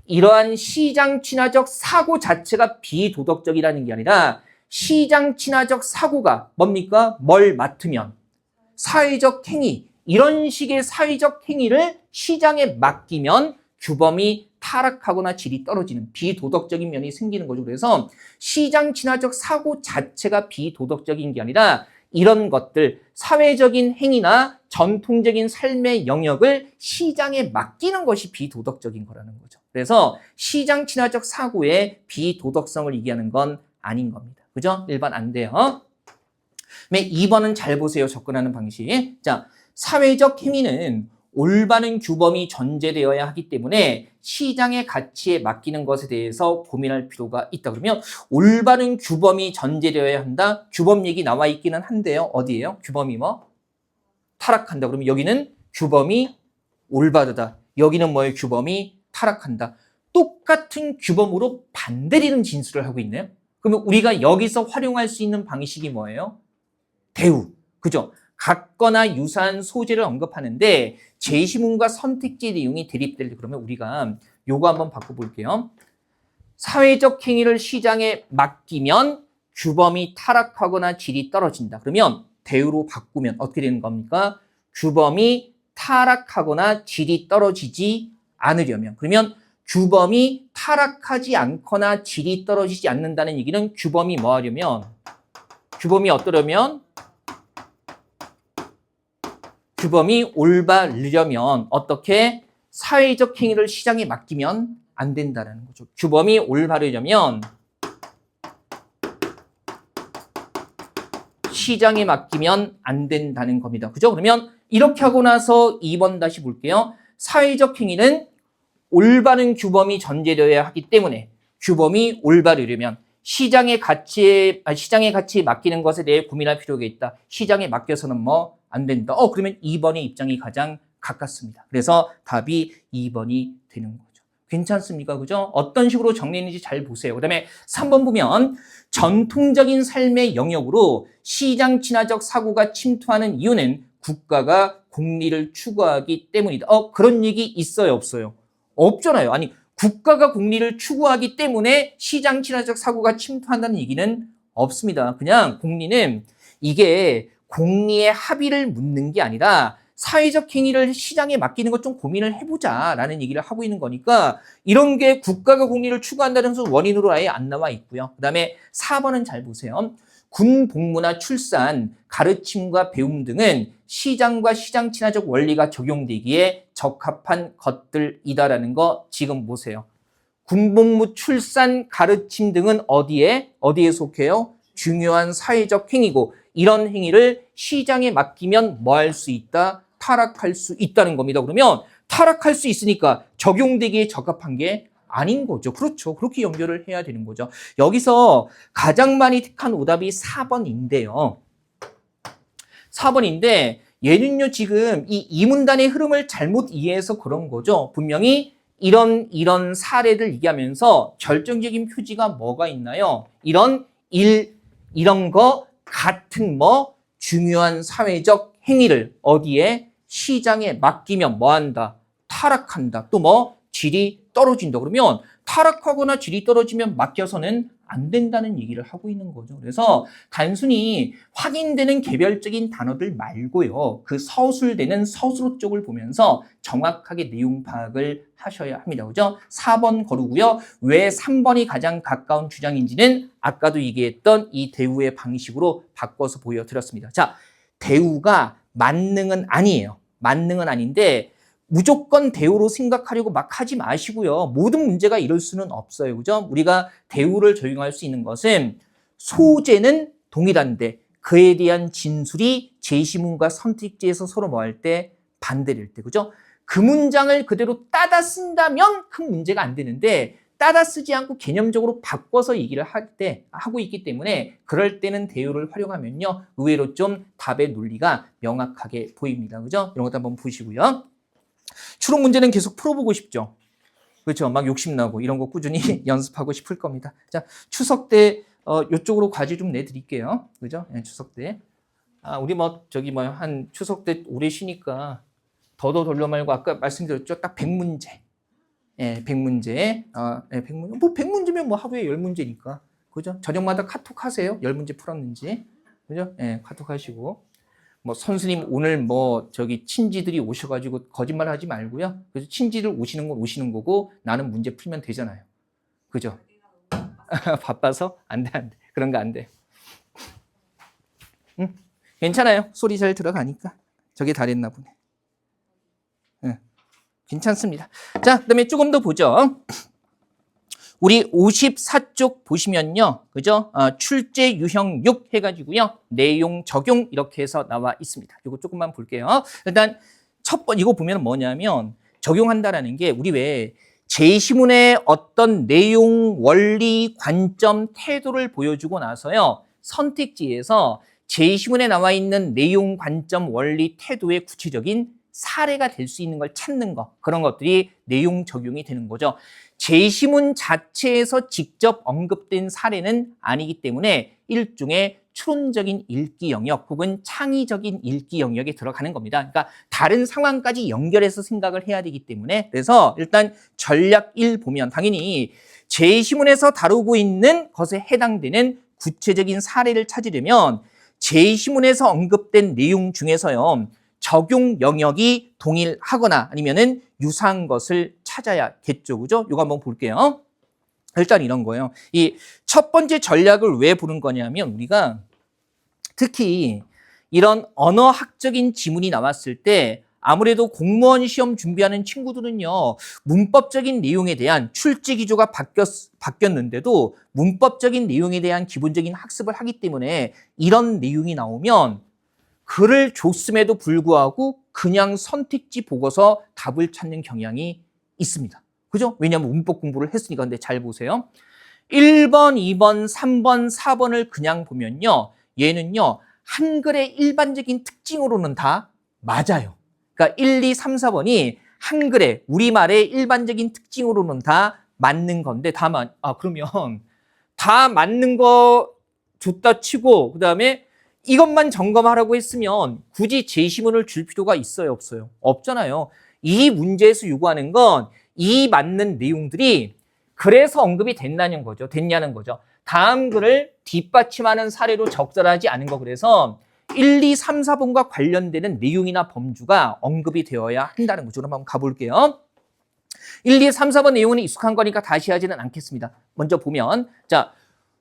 이러한 시장 친화적 사고 자체가 비도덕적이라는 게 아니라 시장 친화적 사고가 뭡니까? 뭘 맡으면? 사회적 행위. 이런 식의 사회적 행위를 시장에 맡기면 규범이 타락하거나 질이 떨어지는 비도덕적인 면이 생기는 거죠. 그래서 시장 친화적 사고 자체가 비도덕적인 게 아니라 이런 것들, 사회적인 행위나 전통적인 삶의 영역을 시장에 맡기는 것이 비도덕적인 거라는 거죠. 그래서 시장 친화적 사고의 비도덕성을 얘기하는 건 아닌 겁니다. 그죠? 1번 안 돼요. 2번은 잘 보세요. 접근하는 방식. 자, 사회적 행위는 올바른 규범이 전제되어야 하기 때문에 시장의 가치에 맡기는 것에 대해서 고민할 필요가 있다. 그러면 올바른 규범이 전제되어야 한다. 규범 얘기 나와 있기는 한데요. 어디예요? 규범이 뭐? 타락한다. 그러면 여기는 규범이 올바르다. 여기는 뭐예요? 규범이 타락한다. 똑같은 규범으로 반대되는 진술을 하고 있네요. 그러면 우리가 여기서 활용할 수 있는 방식이 뭐예요? 대우. 그죠? 같거나 유사한 소재를 언급하는데 제시문과 선택지 내용이 대립될 때 그러면 우리가 요거 한번 바꿔볼게요. 사회적 행위를 시장에 맡기면 규범이 타락하거나 질이 떨어진다. 그러면 대우로 바꾸면 어떻게 되는 겁니까? 규범이 타락하거나 질이 떨어지지 않으려면 그러면 규범이 타락하지 않거나 질이 떨어지지 않는다는 얘기는 규범이 뭐 하려면 규범이 어떠려면 규범이 올바르려면 어떻게 사회적 행위를 시장에 맡기면 안 된다는 거죠. 규범이 올바르려면 시장에 맡기면 안 된다는 겁니다. 그죠? 그러면 이렇게 하고 나서 2번 다시 볼게요. 사회적 행위는 올바른 규범이 전제되어야 하기 때문에 규범이 올바르려면 시장의 가치에 맡기는 것에 대해 고민할 필요가 있다. 시장에 맡겨서는 뭐 안 된다. 그러면 2번의 입장이 가장 가깝습니다. 그래서 답이 2번이 되는 거죠. 괜찮습니까? 그죠? 어떤 식으로 정리했는지 잘 보세요. 그 다음에 3번 보면 전통적인 삶의 영역으로 시장 친화적 사고가 침투하는 이유는 국가가 공리를 추구하기 때문이다. 그런 얘기 있어요? 없어요? 없잖아요. 아니 국가가 공리를 추구하기 때문에 시장 친화적 사고가 침투한다는 얘기는 없습니다. 그냥 공리는 이게 공리의 합의를 묻는 게 아니라 사회적 행위를 시장에 맡기는 것 좀 고민을 해보자라는 얘기를 하고 있는 거니까 이런 게 국가가 공리를 추구한다는 원인으로 아예 안 나와 있고요. 그 다음에 4번은 잘 보세요. 군 복무나 출산, 가르침과 배움 등은 시장과 시장 친화적 원리가 적용되기에 적합한 것들이다라는 거 지금 보세요. 군 복무, 출산, 가르침 등은 어디에 속해요? 중요한 사회적 행위고 이런 행위를 시장에 맡기면 뭐 할 수 있다? 타락할 수 있다는 겁니다. 그러면 타락할 수 있으니까 적용되기에 적합한 게 아닌 거죠. 그렇죠. 그렇게 연결을 해야 되는 거죠. 여기서 가장 많이 택한 오답이 4번인데요. 4번인데 얘는요 지금 이 문단의 흐름을 잘못 이해해서 그런 거죠. 분명히 이런 사례를 얘기하면서 결정적인 표지가 뭐가 있나요? 이런 거 같은 중요한 사회적 행위를 어디에? 시장에 맡기면 뭐 한다? 타락한다. 또 질이 떨어진다. 그러면 타락하거나 질이 떨어지면 맡겨서는 안 된다는 얘기를 하고 있는 거죠. 그래서 단순히 확인되는 개별적인 단어들 말고요. 그 서술되는 서술어 쪽을 보면서 정확하게 내용 파악을 하셔야 합니다. 그죠? 4번 거르고요. 왜 3번이 가장 가까운 주장인지는 아까도 얘기했던 이 대우의 방식으로 바꿔서 보여드렸습니다. 자, 대우가 만능은 아니에요. 만능은 아닌데 무조건 대우로 생각하려고 막 하지 마시고요. 모든 문제가 이럴 수는 없어요. 그죠? 우리가 대우를 적용할 수 있는 것은 소재는 동일한데 그에 대한 진술이 제시문과 선택지에서 서로 뭐 할 때? 반대될 때. 그죠? 그 문장을 그대로 따다 쓴다면 큰 문제가 안 되는데 따다 쓰지 않고 개념적으로 바꿔서 얘기를 하고 있기 때문에 그럴 때는 대우를 활용하면요. 의외로 좀 답의 논리가 명확하게 보입니다. 그죠? 이런 것도 한번 보시고요. 추론 문제는 계속 풀어보고 싶죠. 그렇죠. 막 욕심나고 이런 거 꾸준히 연습하고 싶을 겁니다. 자, 추석 때 이쪽으로 과제 좀 내드릴게요. 그죠? 네, 추석 때. 우리 한 추석 때 오래 쉬니까 더더 돌려 말고 아까 말씀드렸죠. 딱 100문제. 예, 100문제. 100문제. 100문제면 하루에 10문제니까. 그죠? 저녁마다 카톡 하세요. 10문제 풀었는지. 그죠? 예, 카톡 하시고. 선생님 오늘 친지들이 오셔가지고 거짓말 하지 말고요. 그래서 친지들 오시는 건 오시는 거고 나는 문제 풀면 되잖아요. 그죠? 바빠서? 안 돼. 그런 거 안 돼. 응? 괜찮아요. 소리 잘 들어가니까. 저게 다랬나 보네. 응. 괜찮습니다. 자, 그 다음에 조금 더 보죠. 우리 54쪽 보시면요. 그죠? 출제 유형 6 해가지고요. 내용 적용 이렇게 해서 나와 있습니다. 이거 조금만 볼게요. 일단 첫 번 이거 보면 뭐냐면 적용한다라는 게 우리 왜 제시문의 어떤 내용, 원리, 관점, 태도를 보여주고 나서요. 선택지에서 제시문에 나와 있는 내용, 관점, 원리, 태도의 구체적인 사례가 될 수 있는 걸 찾는 거. 그런 것들이 내용 적용이 되는 거죠. 제시문 자체에서 직접 언급된 사례는 아니기 때문에 일종의 추론적인 읽기 영역 혹은 창의적인 읽기 영역에 들어가는 겁니다. 그러니까 다른 상황까지 연결해서 생각을 해야 되기 때문에 그래서 일단 전략 1 보면 당연히 제시문에서 다루고 있는 것에 해당되는 구체적인 사례를 찾으려면 제시문에서 언급된 내용 중에서요. 적용 영역이 동일하거나 아니면은 유사한 것을 찾아야겠죠. 그죠? 이거 한번 볼게요. 일단 이런 거예요. 이 첫 번째 전략을 왜 보는 거냐면 우리가 특히 이런 언어학적인 지문이 나왔을 때 아무래도 공무원 시험 준비하는 친구들은요. 문법적인 내용에 대한 출제 기조가 바뀌었는데도 문법적인 내용에 대한 기본적인 학습을 하기 때문에 이런 내용이 나오면 글을 줬음에도 불구하고 그냥 선택지 보고서 답을 찾는 경향이 있습니다. 그죠? 왜냐하면 문법 공부를 했으니까. 근데 잘 보세요. 1번, 2번, 3번, 4번을 그냥 보면요. 얘는요. 한글의 일반적인 특징으로는 다 맞아요. 그러니까 1, 2, 3, 4번이 한글의 우리말의 일반적인 특징으로는 다 맞는 건데 그러면 다 맞는 거 줬다 치고 그다음에 이것만 점검하라고 했으면 굳이 제시문을 줄 필요가 있어요, 없어요? 없잖아요. 이 문제에서 요구하는 건 이 맞는 내용들이 그래서 언급이 됐냐는 거죠. 다음 글을 뒷받침하는 사례로 적절하지 않은 거. 그래서 1, 2, 3, 4번과 관련되는 내용이나 범주가 언급이 되어야 한다는 거죠. 그럼 한번 가볼게요. 1, 2, 3, 4번 내용은 익숙한 거니까 다시 하지는 않겠습니다. 먼저 보면 자,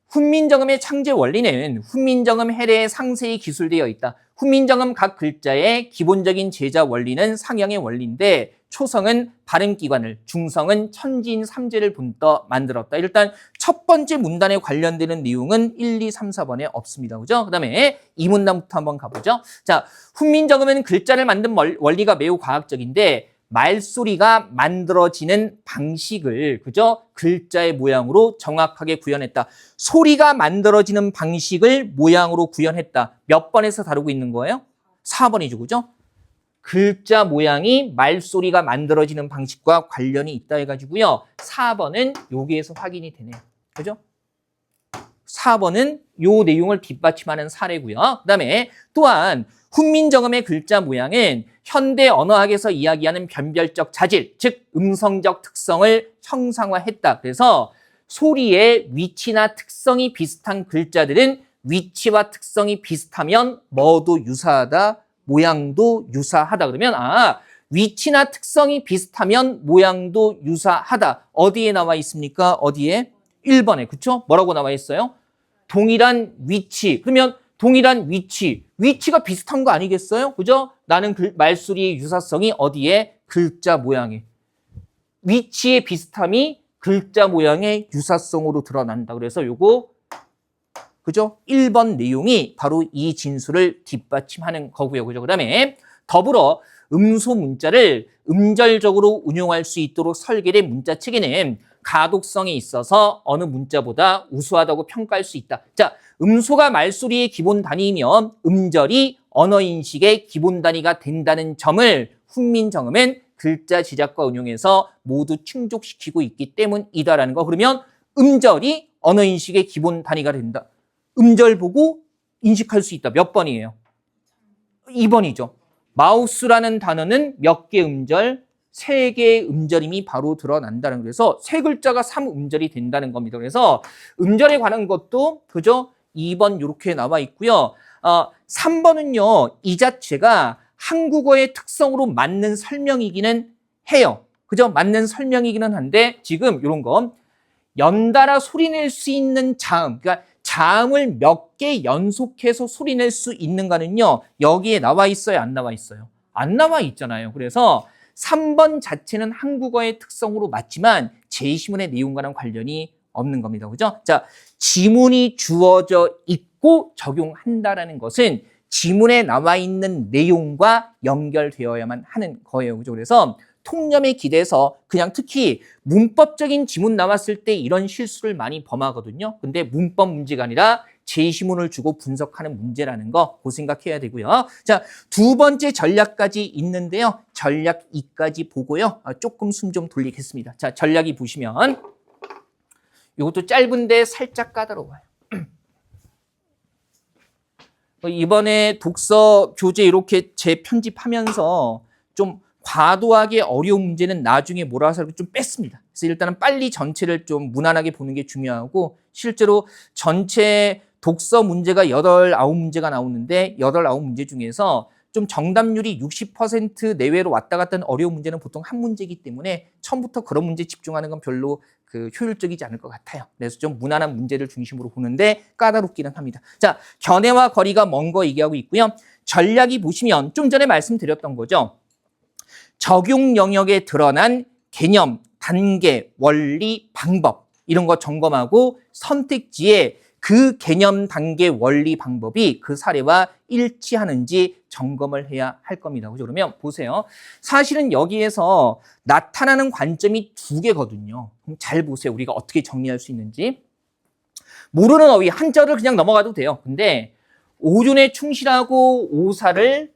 훈민정음의 창제 원리는 훈민정음 해례에 상세히 기술되어 있다. 훈민정음 각 글자의 기본적인 제자 원리는 상형의 원리인데 초성은 발음기관을, 중성은 천지인 삼재를 분떠 만들었다. 일단 첫 번째 문단에 관련되는 내용은 1, 2, 3, 4번에 없습니다. 그죠? 그 다음에 이 문단부터 한번 가보죠. 자, 훈민정음은 글자를 만든 원리가 매우 과학적인데 말소리가 만들어지는 방식을, 그죠? 글자의 모양으로 정확하게 구현했다. 소리가 만들어지는 방식을 모양으로 구현했다. 몇 번에서 다루고 있는 거예요? 4번이죠, 그죠? 글자 모양이 말소리가 만들어지는 방식과 관련이 있다 해가지고요. 4번은 여기에서 확인이 되네요. 그죠? 4번은 요 내용을 뒷받침하는 사례고요. 그 다음에 또한 훈민정음의 글자 모양은 현대 언어학에서 이야기하는 변별적 자질, 즉 음성적 특성을 형상화했다. 그래서 소리의 위치나 특성이 비슷한 글자들은 위치와 특성이 비슷하면 뭐도 유사하다, 모양도 유사하다. 그러면 위치나 특성이 비슷하면 모양도 유사하다. 어디에 나와 있습니까? 어디에? 1번에. 그렇죠? 뭐라고 나와 있어요? 동일한 위치. 그러면 동일한 위치가 비슷한 거 아니겠어요? 그죠? 나는 말소리의 유사성이 어디에? 글자 모양에. 위치의 비슷함이 글자 모양의 유사성으로 드러난다. 그래서 요거 그죠? 1번 내용이 바로 이 진술을 뒷받침하는 거고요. 그죠? 그다음에 더불어 음소 문자를 음절적으로 운용할 수 있도록 설계된 문자 체계는 가독성에 있어서 어느 문자보다 우수하다고 평가할 수 있다. 자, 음소가 말소리의 기본 단위이면 음절이 언어 인식의 기본 단위가 된다는 점을 훈민정음은 글자 제작과 운용에서 모두 충족시키고 있기 때문이다라는 거. 그러면 음절이 언어 인식의 기본 단위가 된다. 음절 보고 인식할 수 있다. 몇 번이에요? 2번이죠. 마우스라는 단어는 몇 개 음절? 3개의 음절임이 바로 드러난다는, 그래서 세 글자가 3음절이 된다는 겁니다. 그래서 음절에 관한 것도 그죠? 2번 이렇게 나와 있고요. 3번은요. 이 자체가 한국어의 특성으로 맞는 설명이기는 해요. 그죠? 맞는 설명이기는 한데 지금 이런 거 연달아 소리낼 수 있는 자음, 그러니까 자음을 몇 개 연속해서 소리낼 수 있는가는요. 여기에 나와 있어요? 안 나와 있어요? 안 나와 있잖아요. 그래서 3번 자체는 한국어의 특성으로 맞지만 제시문의 내용과는 관련이 없는 겁니다. 그죠? 자, 지문이 주어져 있고 적용한다라는 것은 지문에 나와 있는 내용과 연결되어야만 하는 거예요. 그죠? 그래서 통념에 기대서 그냥 특히 문법적인 지문 나왔을 때 이런 실수를 많이 범하거든요. 근데 문법 문제가 아니라 제시문을 주고 분석하는 문제라는 거, 그 생각해야 되고요. 자, 두 번째 전략까지 있는데요. 전략 2까지 보고요. 조금 숨 좀 돌리겠습니다. 자, 전략 2 보시면 이것도 짧은데 살짝 까다로워요. 이번에 독서 교재 이렇게 재편집하면서 좀 과도하게 어려운 문제는 나중에 몰아서 좀 뺐습니다. 그래서 일단은 빨리 전체를 좀 무난하게 보는 게 중요하고, 실제로 전체 독서 문제가 8, 9문제가 나오는데 8, 9문제 중에서 좀 정답률이 60% 내외로 왔다 갔다 하는 어려운 문제는 보통 한 문제이기 때문에 처음부터 그런 문제 집중하는 건 별로 효율적이지 않을 것 같아요. 그래서 좀 무난한 문제를 중심으로 보는데 까다롭기는 합니다. 자, 견해와 거리가 먼 거 얘기하고 있고요. 전략이 보시면 좀 전에 말씀드렸던 거죠. 적용 영역에 드러난 개념, 단계, 원리, 방법 이런 거 점검하고 선택지에 그 개념, 단계, 원리, 방법이 그 사례와 일치하는지 점검을 해야 할 겁니다. 그죠? 그러면 보세요. 사실은 여기에서 나타나는 관점이 2개거든요. 그럼 잘 보세요. 우리가 어떻게 정리할 수 있는지. 모르는 어휘, 한자를 그냥 넘어가도 돼요. 근데 오존에 충실하고 오사를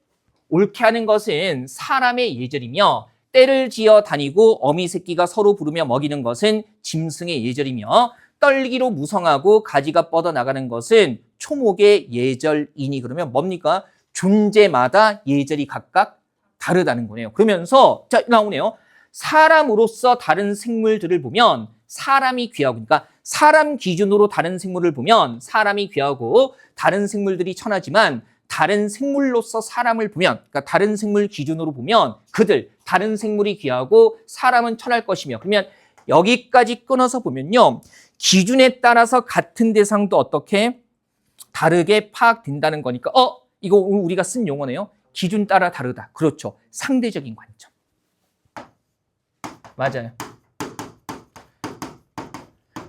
옳게 하는 것은 사람의 예절이며, 때를 지어 다니고 어미 새끼가 서로 부르며 먹이는 것은 짐승의 예절이며, 떨기로 무성하고 가지가 뻗어나가는 것은 초목의 예절이니. 그러면 뭡니까? 존재마다 예절이 각각 다르다는 거네요. 그러면서 자, 나오네요. 사람으로서 다른 생물들을 보면 사람이 귀하고, 그러니까 사람 기준으로 다른 생물을 보면 사람이 귀하고 다른 생물들이 천하지만 다른 생물로서 사람을 보면, 그러니까 다른 생물 기준으로 보면 그들, 다른 생물이 귀하고 사람은 천할 것이며, 그러면 여기까지 끊어서 보면요. 기준에 따라서 같은 대상도 어떻게 다르게 파악된다는 거니까 이거 우리가 쓴 용어네요. 기준 따라 다르다. 그렇죠. 상대적인 관점. 맞아요.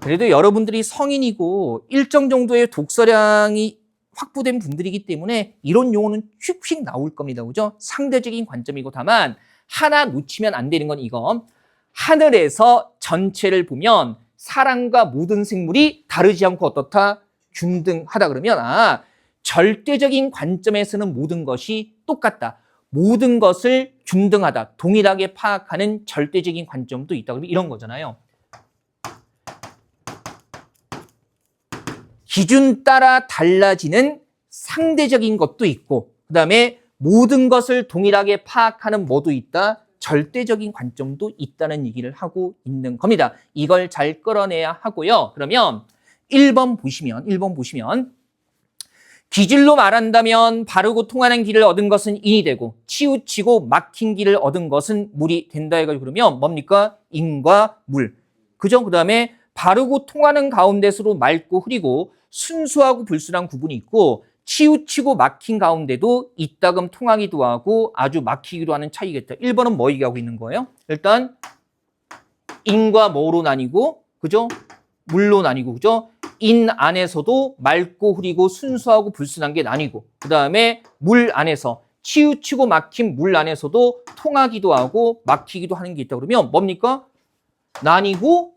그래도 여러분들이 성인이고 일정 정도의 독서량이 확보된 분들이기 때문에 이런 용어는 휙휙 나올 겁니다. 그죠? 상대적인 관점이고 다만 하나 놓치면 안 되는 건 이거. 하늘에서 전체를 보면 사람과 모든 생물이 다르지 않고 어떻다? 균등하다 그러면 절대적인 관점에서는 모든 것이 똑같다. 모든 것을 균등하다. 동일하게 파악하는 절대적인 관점도 있다. 그러면 이런 거잖아요. 기준 따라 달라지는 상대적인 것도 있고 그다음에 모든 것을 동일하게 파악하는 뭐도 있다? 절대적인 관점도 있다는 얘기를 하고 있는 겁니다. 이걸 잘 끌어내야 하고요. 그러면 1번 보시면 기질로 말한다면 바르고 통하는 길을 얻은 것은 인이 되고 치우치고 막힌 길을 얻은 것은 물이 된다 해가지고 그러면 뭡니까? 인과 물. 그죠? 그다음에 바르고 통하는 가운데서도 맑고 흐리고 순수하고 불순한 구분이 있고 치우치고 막힌 가운데도 이따금 통하기도 하고 아주 막히기도 하는 차이겠다. 1번은 뭐 얘기하고 있는 거예요? 일단 인과 뭐로 나뉘고 그죠? 물로 나뉘고 그죠? 인 안에서도 맑고 흐리고 순수하고 불순한 게 나뉘고 그다음에 물 안에서 치우치고 막힌 물 안에서도 통하기도 하고 막히기도 하는 게 있다 그러면 뭡니까? 나뉘고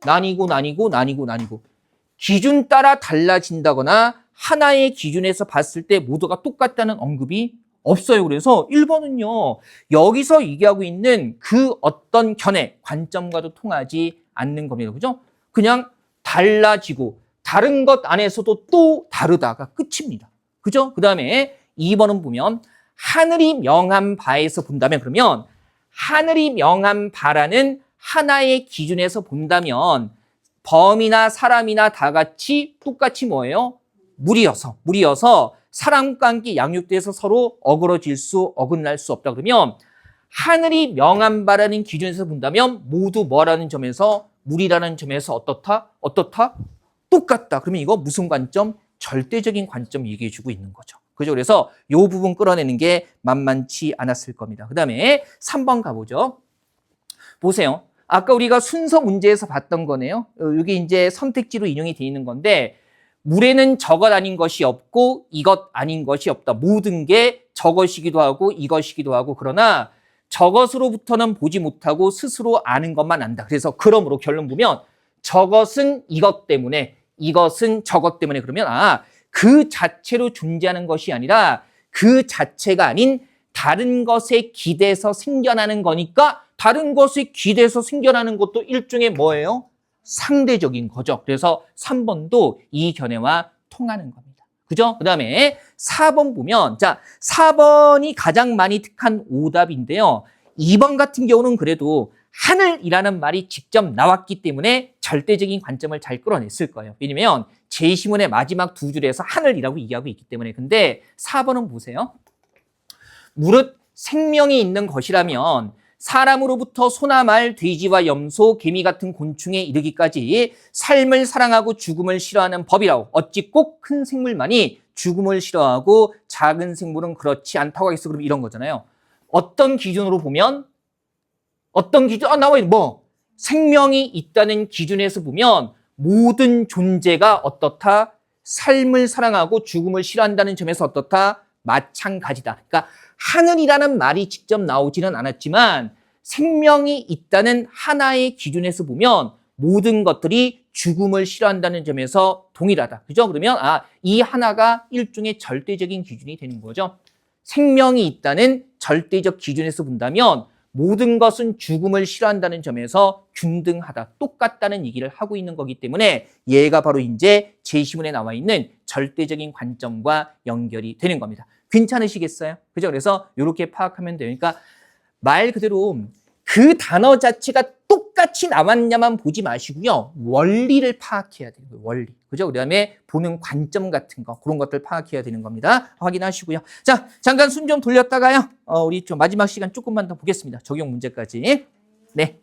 기준 따라 달라진다거나 하나의 기준에서 봤을 때 모두가 똑같다는 언급이 없어요. 그래서 1번은요. 여기서 얘기하고 있는 그 어떤 견해, 관점과도 통하지 않는 겁니다. 그죠? 그냥 달라지고 다른 것 안에서도 또 다르다가 끝입니다. 그죠? 그 다음에 2번은 보면 하늘이 명한 바에서 본다면 그러면 하늘이 명한 바라는 하나의 기준에서 본다면 범이나 사람이나 다 같이 똑같이 뭐예요? 물이어서 사람과 함께 양육돼서 서로 어긋날 수 없다 그러면 하늘이 명한 바라는 기준에서 본다면 모두 뭐라는 점에서 물이라는 점에서 어떻다? 똑같다. 그러면 이거 무슨 관점? 절대적인 관점 얘기해 주고 있는 거죠. 그죠? 그래서 이 부분 끌어내는 게 만만치 않았을 겁니다. 그 다음에 3번 가보죠. 보세요. 아까 우리가 순서 문제에서 봤던 거네요. 여기 이제 선택지로 인용이 되어 있는 건데 물에는 저것 아닌 것이 없고 이것 아닌 것이 없다. 모든 게 저것이기도 하고 이것이기도 하고 그러나 저것으로부터는 보지 못하고 스스로 아는 것만 안다. 그래서 그러므로 결론 보면 저것은 이것 때문에 이것은 저것 때문에 그러면 그 자체로 존재하는 것이 아니라 그 자체가 아닌 다른 것에 기대서 생겨나는 거니까 다른 것에 기대서 생겨나는 것도 일종의 뭐예요? 상대적인 거죠. 그래서 3번도 이 견해와 통하는 겁니다. 그죠? 그 다음에 4번 보면 4번이 가장 많이 택한 오답인데요. 2번 같은 경우는 그래도 하늘이라는 말이 직접 나왔기 때문에 절대적인 관점을 잘 끌어냈을 거예요. 왜냐면 제시문의 마지막 두 줄에서 하늘이라고 얘기하고 있기 때문에. 근데 4번은 보세요. 무릇 생명이 있는 것이라면 사람으로부터 소나 말, 돼지와 염소, 개미 같은 곤충에 이르기까지 삶을 사랑하고 죽음을 싫어하는 법이라고. 어찌 꼭 큰 생물만이 죽음을 싫어하고 작은 생물은 그렇지 않다고 하겠어. 그럼 이런 거잖아요. 어떤 기준으로 보면 어떤 기준? 나와 있는 생명이 있다는 기준에서 보면 모든 존재가 어떻다? 삶을 사랑하고 죽음을 싫어한다는 점에서 어떻다? 마찬가지다. 그러니까 하늘이라는 말이 직접 나오지는 않았지만 생명이 있다는 하나의 기준에서 보면 모든 것들이 죽음을 싫어한다는 점에서 동일하다. 그죠? 그러면 이 하나가 일종의 절대적인 기준이 되는 거죠. 생명이 있다는 절대적 기준에서 본다면 모든 것은 죽음을 싫어한다는 점에서 균등하다, 똑같다는 얘기를 하고 있는 거기 때문에 얘가 바로 이제 제시문에 나와 있는 절대적인 관점과 연결이 되는 겁니다. 괜찮으시겠어요? 그죠? 그래서 이렇게 파악하면 돼요. 그러니까 말 그대로 그 단어 자체가 똑같아요. 똑같이 나왔냐만 보지 마시고요. 원리를 파악해야 되는 거예요. 원리. 그죠? 그다음에 보는 관점 같은 거 그런 것들 파악해야 되는 겁니다. 확인하시고요. 자, 잠깐 숨 좀 돌렸다가요. 우리 좀 마지막 시간 조금만 더 보겠습니다. 적용 문제까지. 네.